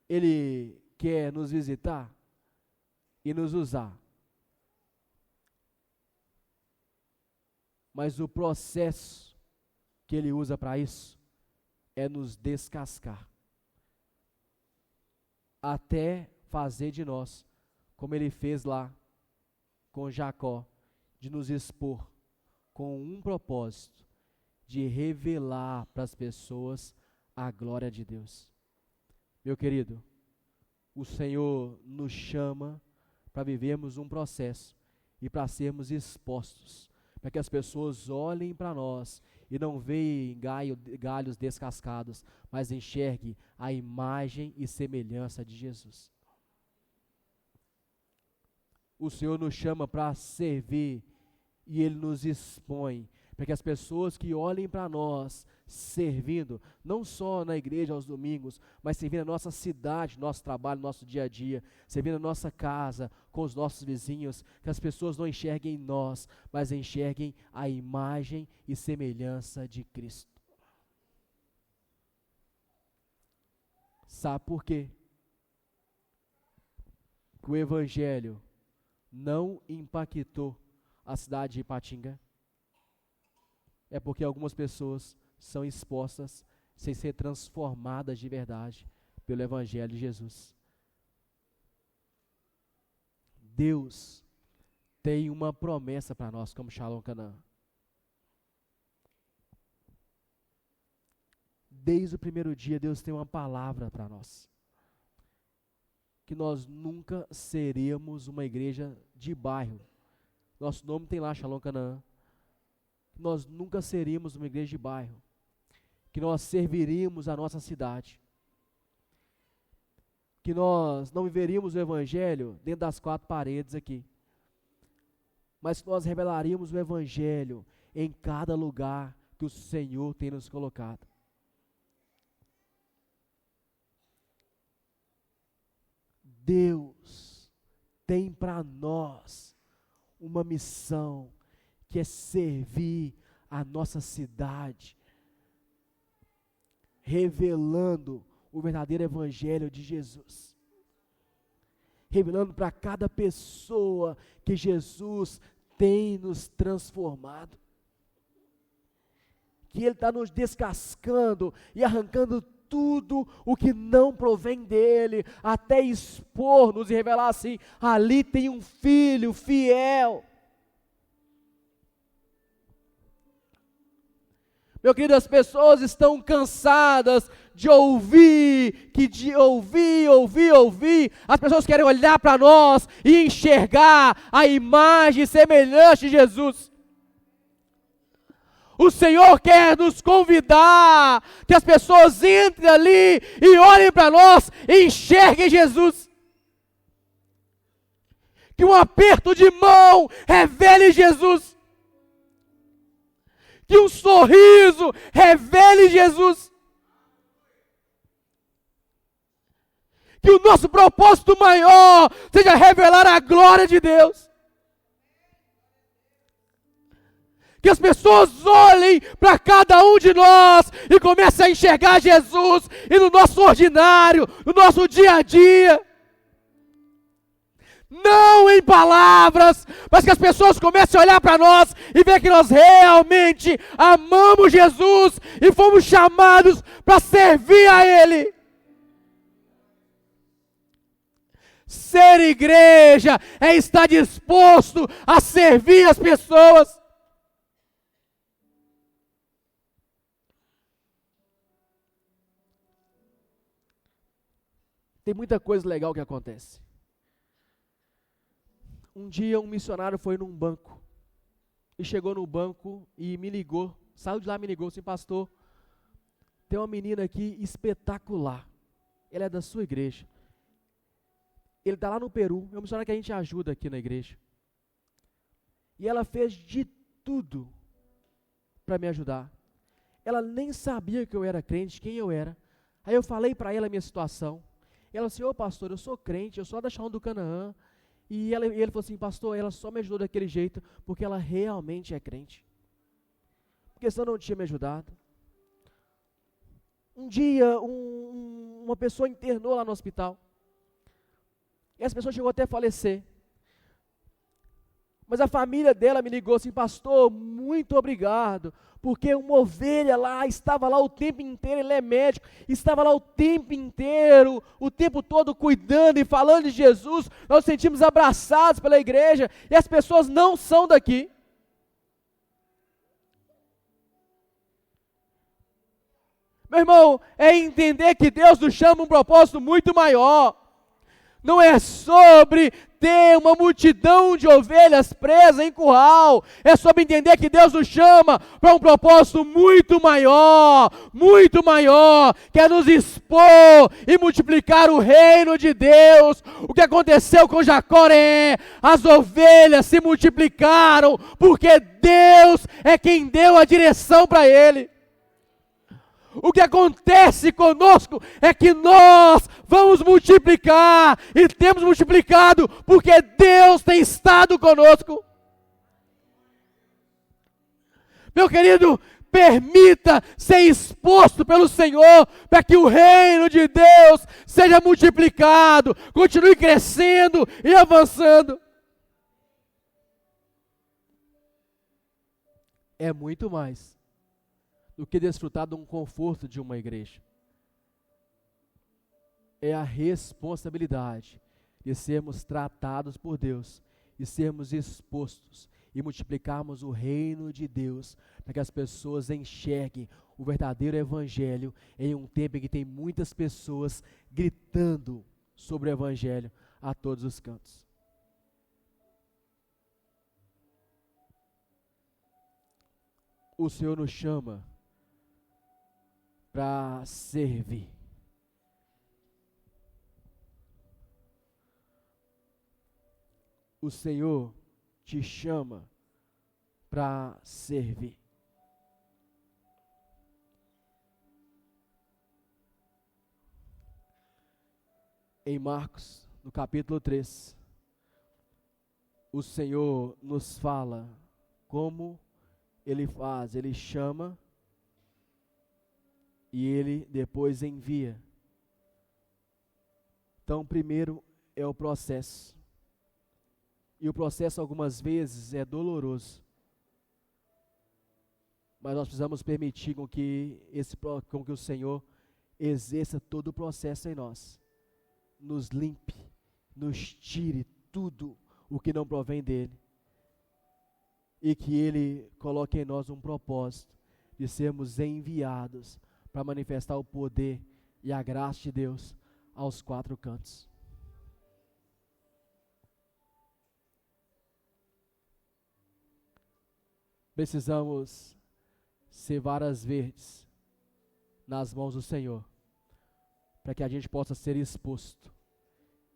Ele quer nos visitar e nos usar. Mas o processo que Ele usa para isso é nos descascar, até fazer de nós, como Ele fez lá com Jacó, de nos expor com um propósito, de revelar para as pessoas a glória de Deus. Meu querido, o Senhor nos chama para vivermos um processo e para sermos expostos, para que as pessoas olhem para nós e não vejam galhos descascados, mas enxerguem a imagem e semelhança de Jesus. O Senhor nos chama para servir e Ele nos expõe, para que as pessoas que olhem para nós servindo, não só na igreja aos domingos, mas servindo a nossa cidade, nosso trabalho, nosso dia a dia, servindo a nossa casa, com os nossos vizinhos, que as pessoas não enxerguem nós, mas enxerguem a imagem e semelhança de Cristo. Sabe por quê? Que o Evangelho não impactou a cidade de Ipatinga? É porque algumas pessoas são expostas sem ser transformadas de verdade pelo Evangelho de Jesus. Deus tem uma promessa para nós como Shalom Canaã. Desde o primeiro dia, Deus tem uma palavra para nós. Que nós nunca seremos uma igreja de bairro. Nosso nome tem lá, Shalom Canaã. Nós nunca seríamos uma igreja de bairro, que nós serviríamos a nossa cidade, que nós não viveríamos o Evangelho dentro das 4 paredes aqui, mas que nós revelaríamos o Evangelho em cada lugar que o Senhor tem nos colocado. Deus tem para nós uma missão, que é servir a nossa cidade, revelando o verdadeiro evangelho de Jesus. Revelando para cada pessoa que Jesus tem nos transformado. Que Ele está nos descascando e arrancando tudo o que não provém dEle, até expor-nos e revelar assim, ali tem um filho fiel. Meu querido, as pessoas estão cansadas de ouvir, ouvir. As pessoas querem olhar para nós e enxergar a imagem semelhante de Jesus. O Senhor quer nos convidar, que as pessoas entrem ali e olhem para nós e enxerguem Jesus. Que um aperto de mão revele Jesus. Que um sorriso revele Jesus. Que o nosso propósito maior seja revelar a glória de Deus. Que as pessoas olhem para cada um de nós e comecem a enxergar Jesus e no nosso ordinário, no nosso dia a dia. Não em palavras, mas que as pessoas comecem a olhar para nós e ver que nós realmente amamos Jesus e fomos chamados para servir a Ele. Ser igreja é estar disposto a servir as pessoas. Tem muita coisa legal que acontece. Um dia um missionário foi num banco, e chegou no banco e me ligou, saiu de lá e me ligou assim, pastor, tem uma menina aqui espetacular, ela é da sua igreja, ele está lá no Peru, é um missionário que a gente ajuda aqui na igreja, e ela fez de tudo para me ajudar, ela nem sabia que eu era crente, quem eu era, aí eu falei para ela a minha situação, ela disse, ô pastor, eu sou crente, eu sou da Shalom do Canaã, e ele falou assim, pastor, ela só me ajudou daquele jeito, porque ela realmente é crente. Porque senão não tinha me ajudado. Um dia, uma pessoa internou lá no hospital. E essa pessoa chegou até a falecer. Mas a família dela me ligou assim, pastor, muito obrigado, porque uma ovelha lá, estava lá o tempo inteiro, ele é médico, estava lá o tempo inteiro, o tempo todo cuidando e falando de Jesus, nós nos sentimos abraçados pela igreja, e as pessoas não são daqui. Meu irmão, é entender que Deus nos chama um propósito muito maior. Não é sobre ter uma multidão de ovelhas presas em curral. É sobre entender que Deus nos chama para um propósito muito maior, que é nos expor e multiplicar o reino de Deus. O que aconteceu com Jacoré? As ovelhas se multiplicaram porque Deus é quem deu a direção para ele. O que acontece conosco é que nós vamos multiplicar e temos multiplicado porque Deus tem estado conosco. Meu querido, permita ser exposto pelo Senhor para que o reino de Deus seja multiplicado, continue crescendo e avançando. É muito mais do que desfrutar de um conforto de uma igreja. É a responsabilidade de sermos tratados por Deus e sermos expostos e multiplicarmos o reino de Deus para que as pessoas enxerguem o verdadeiro evangelho em um tempo em que tem muitas pessoas gritando sobre o evangelho a todos os cantos. O Senhor nos chama para servir. O Senhor te chama para servir. Em Marcos, no capítulo 3, o Senhor nos fala como Ele faz, Ele chama e Ele depois envia Então, primeiro é o processo. E o processo algumas vezes é doloroso. Mas nós precisamos permitir com que o Senhor exerça todo o processo em nós. Nos limpe, nos tire tudo o que não provém dEle. E que Ele coloque em nós um propósito de sermos enviados para manifestar o poder e a graça de Deus aos quatro cantos. Precisamos ser varas verdes nas mãos do Senhor, para que a gente possa ser exposto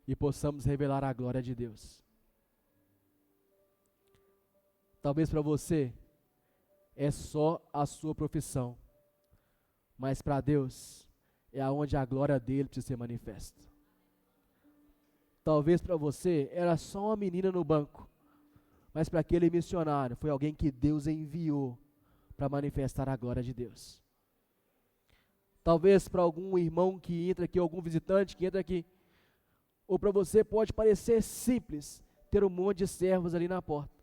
e possamos revelar a glória de Deus. Talvez para você é só a sua profissão, mas para Deus é aonde a glória dele precisa ser manifesta. Talvez para você era só uma menina no banco, mas para aquele missionário foi alguém que Deus enviou para manifestar a glória de Deus. Talvez para algum irmão que entra aqui, algum visitante que entra aqui, ou para você pode parecer simples ter um monte de servos ali na porta,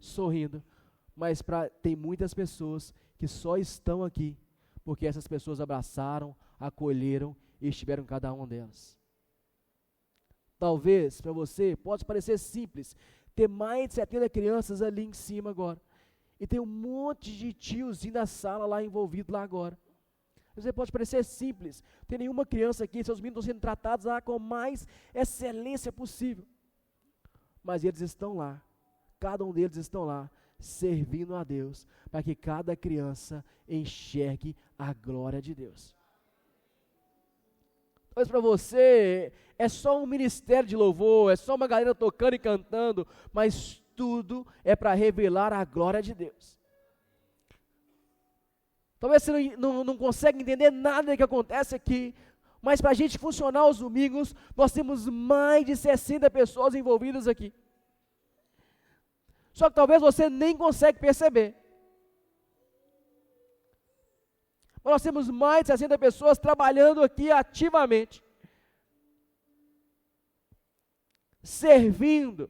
sorrindo, mas tem muitas pessoas que só estão aqui porque essas pessoas abraçaram, acolheram e estiveram cada uma delas. Talvez para você pode parecer simples ter mais de 70 crianças ali em cima agora, e tem um monte de tiozinho da sala lá envolvido lá agora. Você pode parecer simples, tem nenhuma criança aqui, seus meninos estão sendo tratados lá com a mais excelência possível, mas eles estão lá, cada um deles estão lá, servindo a Deus, para que cada criança enxergue a glória de Deus. Talvez para você é só um ministério de louvor, é só uma galera tocando e cantando, mas tudo é para revelar a glória de Deus. Talvez você não consegue entender nada que acontece aqui, mas para a gente funcionar aos domingos, nós temos mais de 60 pessoas envolvidas aqui. Só que talvez você nem consegue perceber. Mas nós temos mais de 60 pessoas trabalhando aqui ativamente, servindo.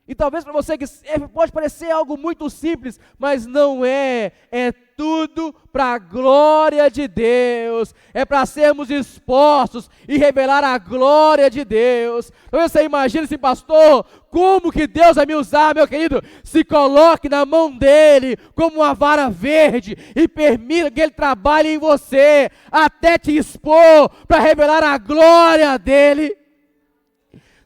E talvez para você que serve pode parecer algo muito simples, mas não é. É tudo para a glória de Deus. É para sermos expostos e revelar a glória de Deus. Então você imagina assim, pastor, como que Deus vai me usar, meu querido? Se coloque na mão dele como uma vara verde e permita que ele trabalhe em você até te expor para revelar a glória dele.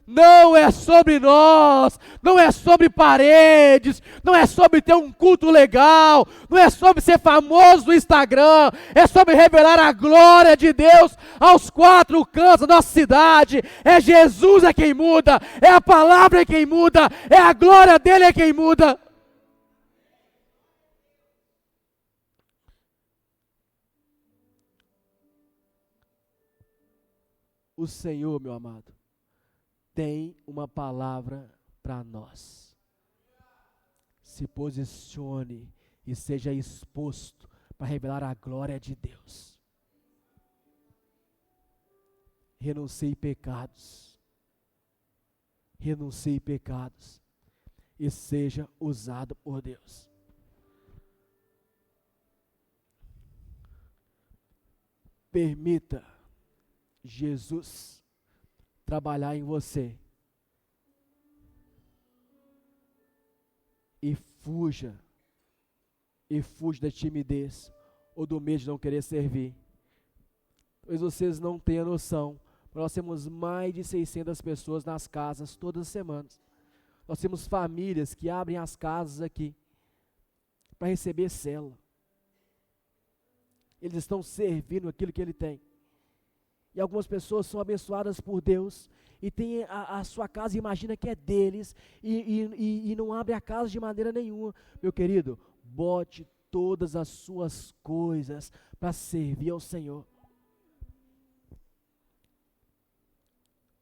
Não é sobre nós, não é sobre paredes, não é sobre ter um culto legal, não é sobre ser famoso no Instagram, é sobre revelar a glória de Deus aos quatro cantos da nossa cidade. É Jesus quem muda, é a palavra quem muda, é a glória dele quem muda. O Senhor, meu amado, tem uma palavra para nós. Se posicione e seja exposto para revelar a glória de Deus. Renuncie pecados. Renuncie pecados. E seja usado por Deus. Permita Jesus trabalhar em você e fuja da timidez ou do medo de não querer servir. Pois vocês não têm a noção, nós temos mais de 600 pessoas nas casas todas as semanas. Nós temos famílias que abrem as casas aqui para receber célula. Eles estão servindo aquilo que ele tem. E algumas pessoas são abençoadas por Deus e tem a sua casa, imagina que é deles e não abre a casa de maneira nenhuma. Meu querido, bote todas as suas coisas para servir ao Senhor.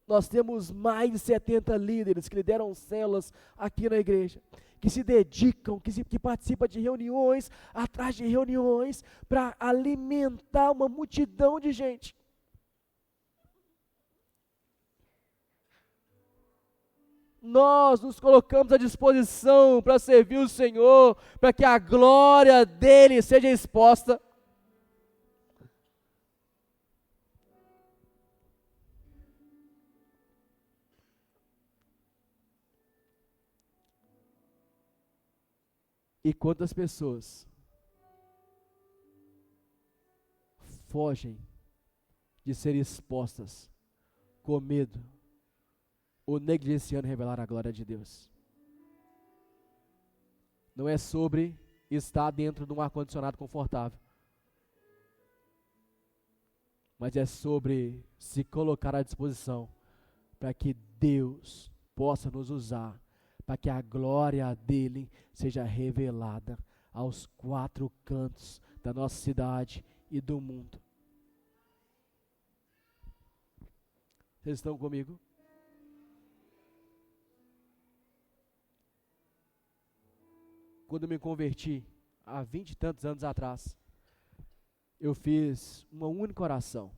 Nós temos mais de 70 líderes que lideram células aqui na igreja, que se dedicam, que participam de reuniões, atrás de reuniões, para alimentar uma multidão de gente. nós nos colocamos à disposição para servir o Senhor, para que a glória dele seja exposta. E quantas pessoas fogem de serem expostas com medo ou negligenciando revelar a glória de Deus? Não é sobre estar dentro de um ar-condicionado confortável, mas é sobre se colocar à disposição para que Deus possa nos usar, para que a glória dele seja revelada aos 4 cantos da nossa cidade e do mundo. Vocês estão comigo? Quando eu me converti, há 20 e tantos anos atrás, eu fiz uma única oração.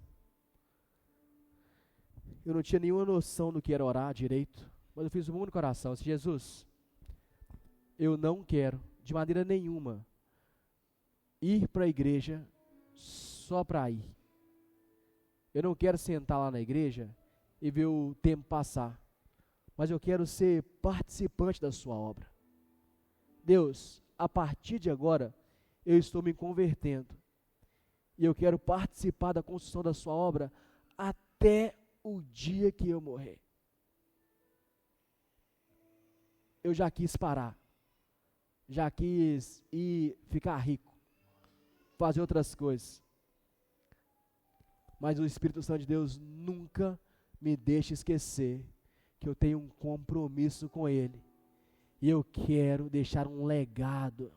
Eu não tinha nenhuma noção do que era orar direito, mas eu fiz uma única oração. Eu disse: Jesus, eu não quero, de maneira nenhuma, ir para a igreja só para ir. Eu não quero sentar lá na igreja e ver o tempo passar, mas eu quero ser participante da sua obra. Deus, a partir de agora, eu estou me convertendo, e eu quero participar da construção da sua obra até o dia que eu morrer. Eu já quis parar, já quis ir ficar rico, fazer outras coisas, mas o Espírito Santo de Deus nunca me deixa esquecer que eu tenho um compromisso com Ele, e eu quero deixar um legado,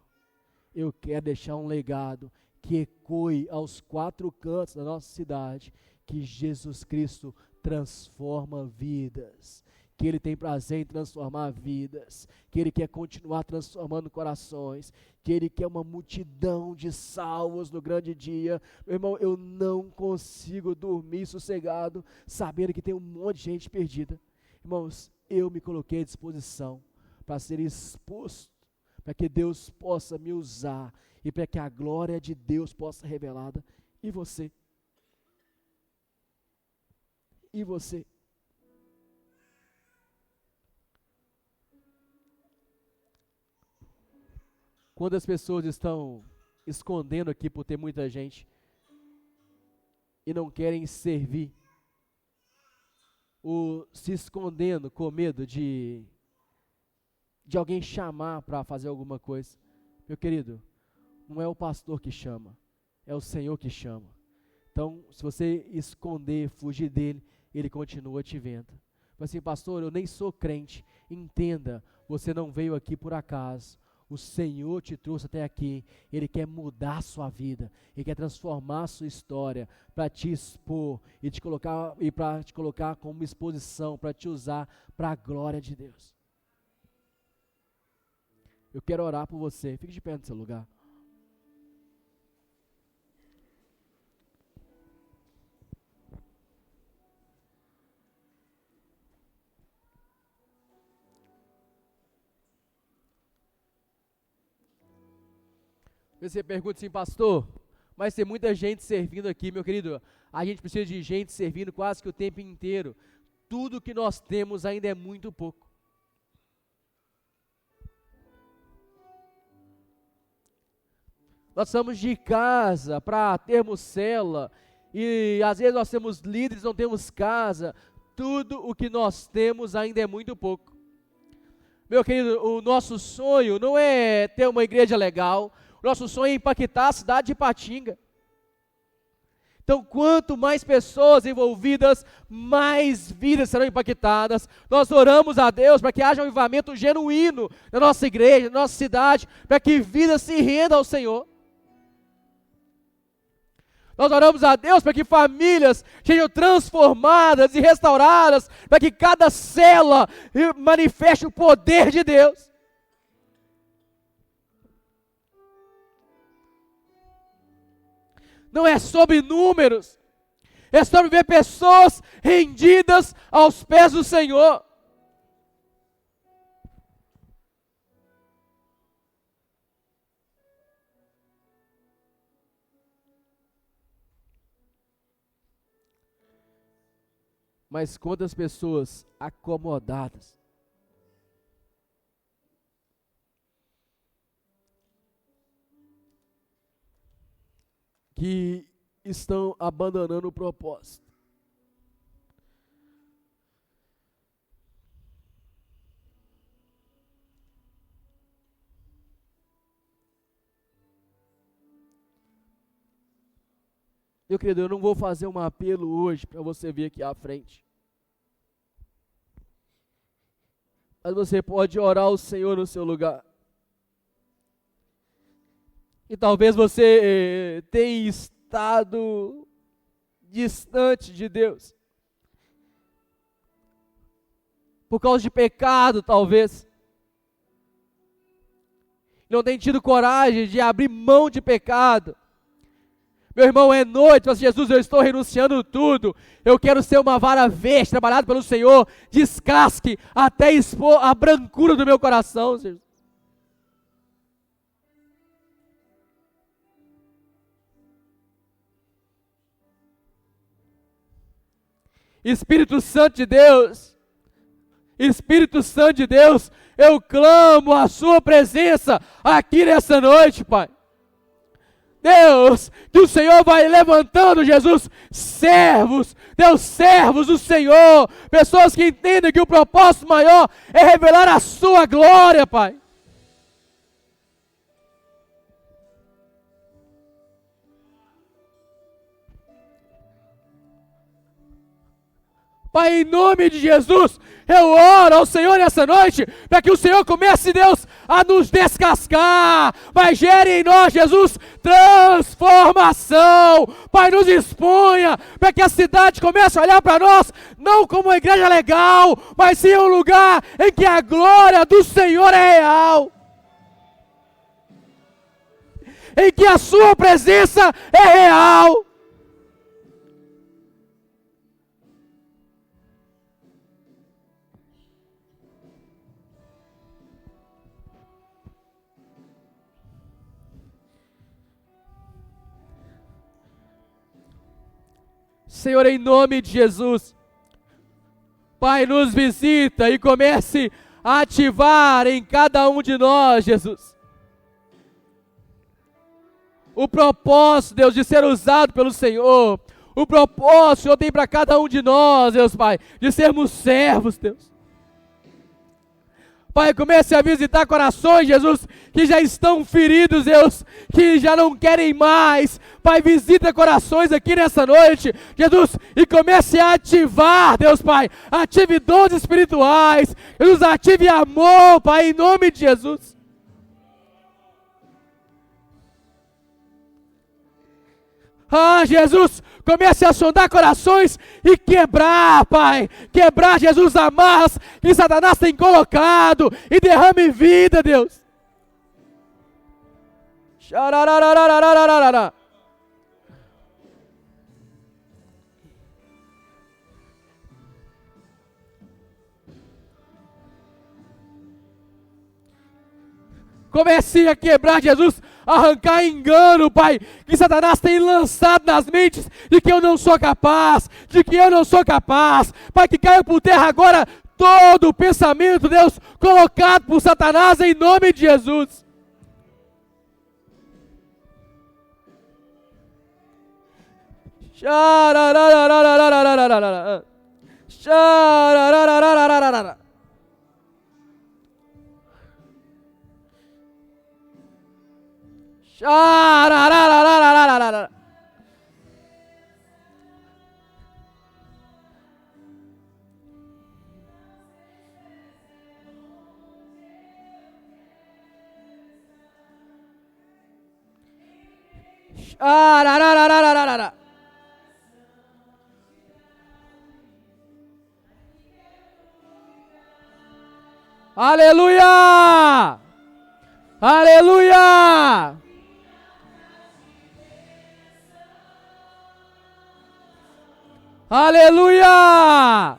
que ecoe aos 4 cantos da nossa cidade, que Jesus Cristo transforma vidas, que Ele tem prazer em transformar vidas, que Ele quer continuar transformando corações, que Ele quer uma multidão de salvos no grande dia. Meu irmão, eu não consigo dormir sossegado, sabendo que tem um monte de gente perdida. Irmãos, eu me coloquei à disposição para ser exposto, para que Deus possa me usar, e para que a glória de Deus possa ser revelada. E você? E você? Quando as pessoas estão escondendo aqui por ter muita gente e não querem servir, ou se escondendo com medo de alguém chamar para fazer alguma coisa, meu querido, não é o pastor que chama, é o Senhor que chama. Então, se você esconder, fugir dele, ele continua te vendo. Mas assim: pastor, eu nem sou crente. Entenda, você não veio aqui por acaso. O Senhor te trouxe até aqui. Ele quer mudar a sua vida, Ele quer transformar a sua história, para te expor e para te colocar como exposição, para te usar para a glória de Deus. Eu quero orar por você. Fique de pé no seu lugar. Você pergunta assim: pastor, mas tem muita gente servindo aqui. Meu querido, a gente precisa de gente servindo quase que o tempo inteiro. Tudo que nós temos ainda é muito pouco. Nós estamos de casa para termos célula, e às vezes nós temos líderes, não temos casa. Tudo o que nós temos ainda é muito pouco. Meu querido, o nosso sonho não é ter uma igreja legal. O nosso sonho é impactar a cidade de Ipatinga. Então, quanto mais pessoas envolvidas, mais vidas serão impactadas. Nós oramos a Deus para que haja um avivamento genuíno na nossa igreja, na nossa cidade, para que vidas se rendam ao Senhor. Nós oramos a Deus para que famílias sejam transformadas e restauradas, para que cada célula manifeste o poder de Deus. Não é sobre números, é sobre ver pessoas rendidas aos pés do Senhor. Mas quantas pessoas acomodadas, que estão abandonando o propósito. Meu querido, eu não vou fazer um apelo hoje para você vir aqui à frente. Mas você pode orar ao Senhor no seu lugar. E talvez você tenha estado distante de Deus. Por causa de pecado, talvez. Não tem tido coragem de abrir mão de pecado. Meu irmão, é noite, mas Jesus, eu estou renunciando tudo. Eu quero ser uma vara verde, trabalhado pelo Senhor. Descasque até expor a brancura do meu coração, Jesus. Espírito Santo de Deus, Espírito Santo de Deus, eu clamo a sua presença aqui nessa noite, Pai. Deus, que o Senhor vai levantando, Jesus, servos, Deus, servos do Senhor, pessoas que entendem que o propósito maior é revelar a sua glória, Pai. Pai, em nome de Jesus, eu oro ao Senhor nessa noite, para que o Senhor comece, Deus, a nos descascar, Pai, gere em nós, Jesus, transformação, Pai, nos exponha, para que a cidade comece a olhar para nós, não como uma igreja legal, mas sim um lugar em que a glória do Senhor é real, em que a sua presença é real. Senhor, em nome de Jesus, Pai, nos visita e comece a ativar em cada um de nós, Jesus, o propósito, Deus, de ser usado pelo Senhor, o propósito que o Senhor tem para cada um de nós, Deus Pai, de sermos servos, Deus. Pai, comece a visitar corações, Jesus, que já estão feridos, Deus, que já não querem mais. Pai, visita corações aqui nessa noite, Jesus, e comece a ativar, Deus Pai, ative dons espirituais, Jesus, ative amor, Pai, em nome de Jesus. Ah, Jesus, comece a sondar corações e quebrar, Pai. Quebrar, Jesus, amarras que Satanás tem colocado e derrame vida, Deus. Xarararararararara. Comece a quebrar, Jesus, arrancar engano, Pai, que Satanás tem lançado nas mentes de que eu não sou capaz, de que eu não sou capaz. Pai, que caia por terra agora todo o pensamento, Deus, colocado por Satanás em nome de Jesus. Xarararararararararara. Xarararararararara. Xarararararararara. Xararararararara. Aleluia! Aleluia! Aleluia!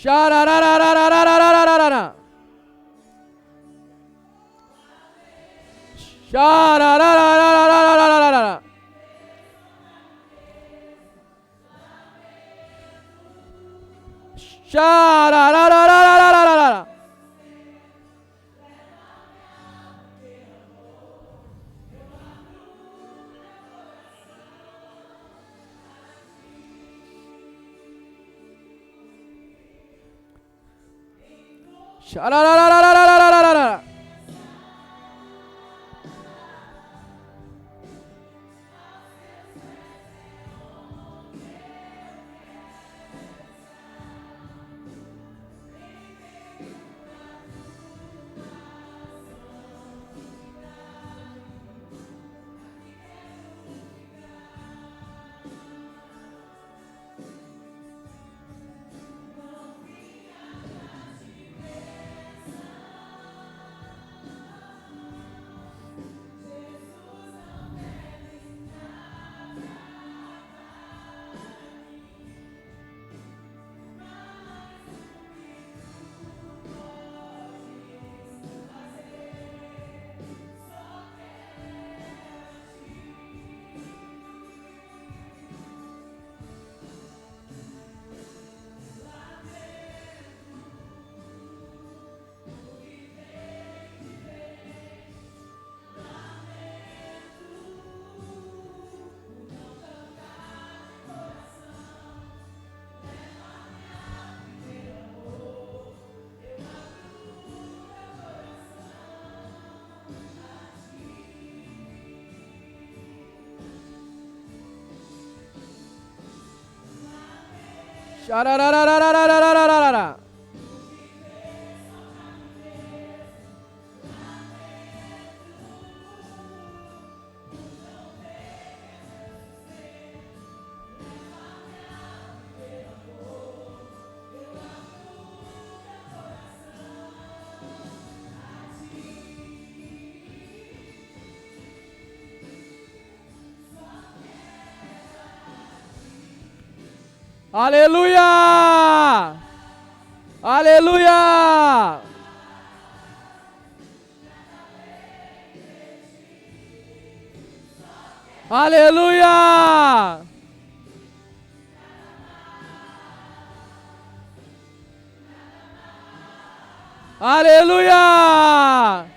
Xarararararararararara. Xararararararararara. Xarararararararara. Xararararararararara. Xararararararararara. Aleluia! Aleluia! Aleluia! Aleluia!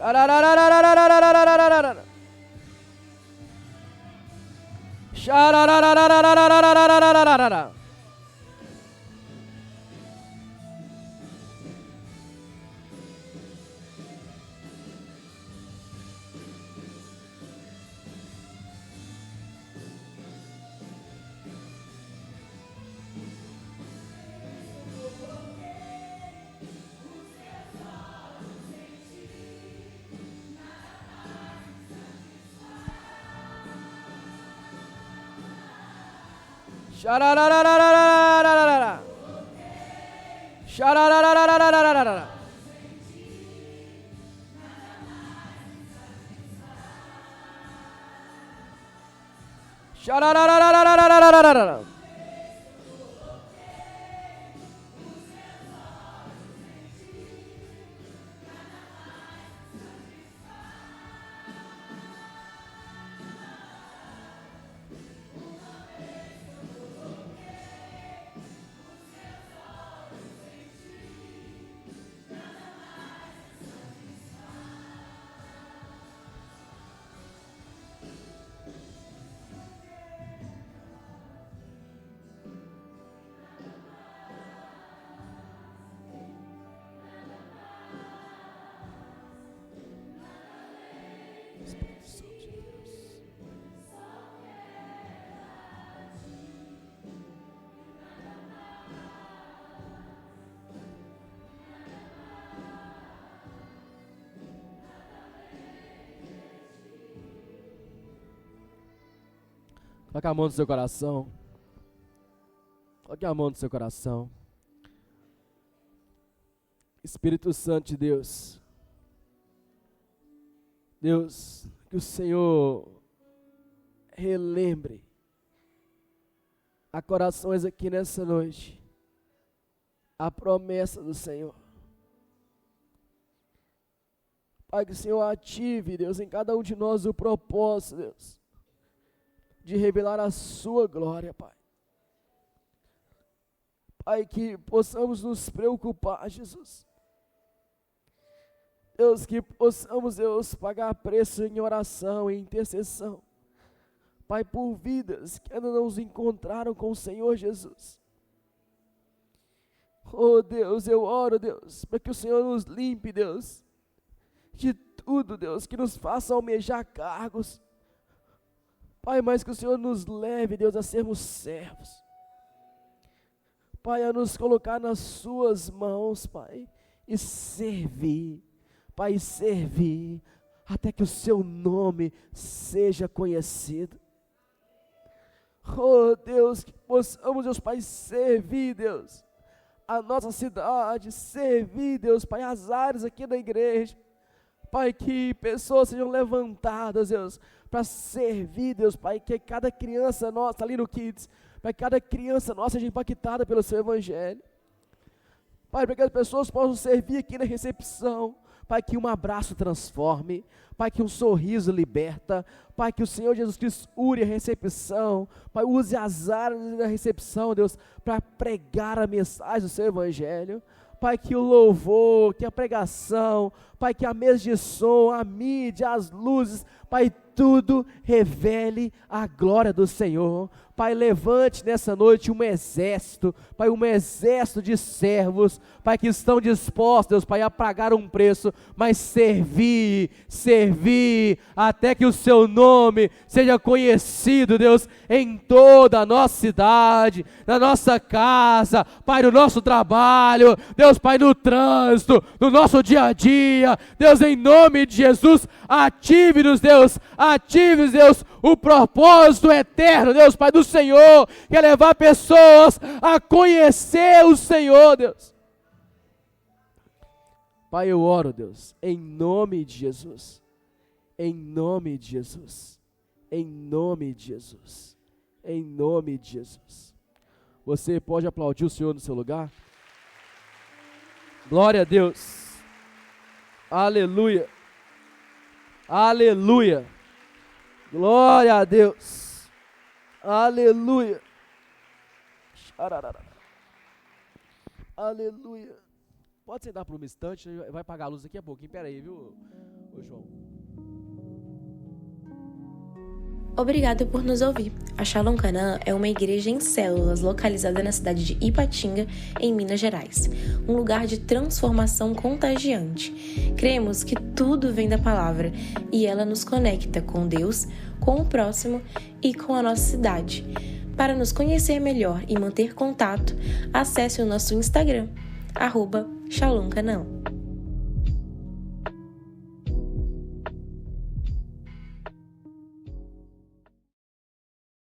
Xararararararararararara. Xararararararararararara. Xararararararararara. Xararararararararara. Xararararararararara. Coloque a mão no seu coração. Coloque a mão no seu coração. Espírito Santo de Deus. Deus, que o Senhor relembre a corações aqui nessa noite a promessa do Senhor. Pai, que o Senhor ative, Deus, em cada um de nós o propósito, Deus, de revelar a sua glória, Pai. Pai, que possamos nos preocupar, Jesus. Deus, que possamos, Deus, pagar preço em oração, em intercessão. Pai, por vidas que ainda não nos encontraram com o Senhor Jesus. Oh Deus, eu oro, Deus, para que o Senhor nos limpe, Deus, de tudo, Deus, que nos faça almejar cargos. Pai, mas que o Senhor nos leve, Deus, a sermos servos. Pai, a nos colocar nas suas mãos, Pai, e servir. Pai, servir, até que o seu nome seja conhecido. Oh Deus, que possamos, Deus Pai, servir, Deus, a nossa cidade, servir, Deus Pai, as áreas aqui da igreja. Pai, que pessoas sejam levantadas, Deus, para servir, Deus Pai, que cada criança nossa ali no Kids, para que cada criança nossa seja impactada pelo seu evangelho. Pai, para que as pessoas possam servir aqui na recepção. Pai, que um abraço transforme. Pai, que um sorriso liberta. Pai, que o Senhor Jesus Cristo ure a recepção. Pai, use as áreas da recepção, Deus, para pregar a mensagem do seu evangelho. Pai, que o louvor, que a pregação, Pai, que a mesa de som, a mídia, as luzes, Pai, tudo revele a glória do Senhor. Pai, levante nessa noite um exército, Pai, um exército de servos, Pai, que estão dispostos, Deus, Pai, a pagar um preço, mas servir, até que o seu nome seja conhecido, Deus, em toda a nossa cidade, na nossa casa, Pai, no nosso trabalho, Deus, Pai, no trânsito, no nosso dia a dia, Deus, em nome de Jesus, ative-nos, Deus, o propósito eterno, Deus, Pai, do Senhor, que é levar pessoas a conhecer o Senhor, Deus. Pai, eu oro, Deus, em nome de Jesus, em nome de Jesus, em nome de Jesus, em nome de Jesus. Você pode aplaudir o Senhor no seu lugar? Glória a Deus, aleluia, aleluia, glória a Deus, aleluia, aleluia. Pode sentar por um instante, vai apagar a luz daqui a pouquinho, pera aí, viu, ô João? Obrigado por nos ouvir. A Shalom Canaã é uma igreja em células localizada na cidade de Ipatinga, em Minas Gerais. Um lugar de transformação contagiante. Cremos que tudo vem da palavra e ela nos conecta com Deus, com o próximo e com a nossa cidade. Para nos conhecer melhor e manter contato, acesse o nosso Instagram, @ShalomCanaã.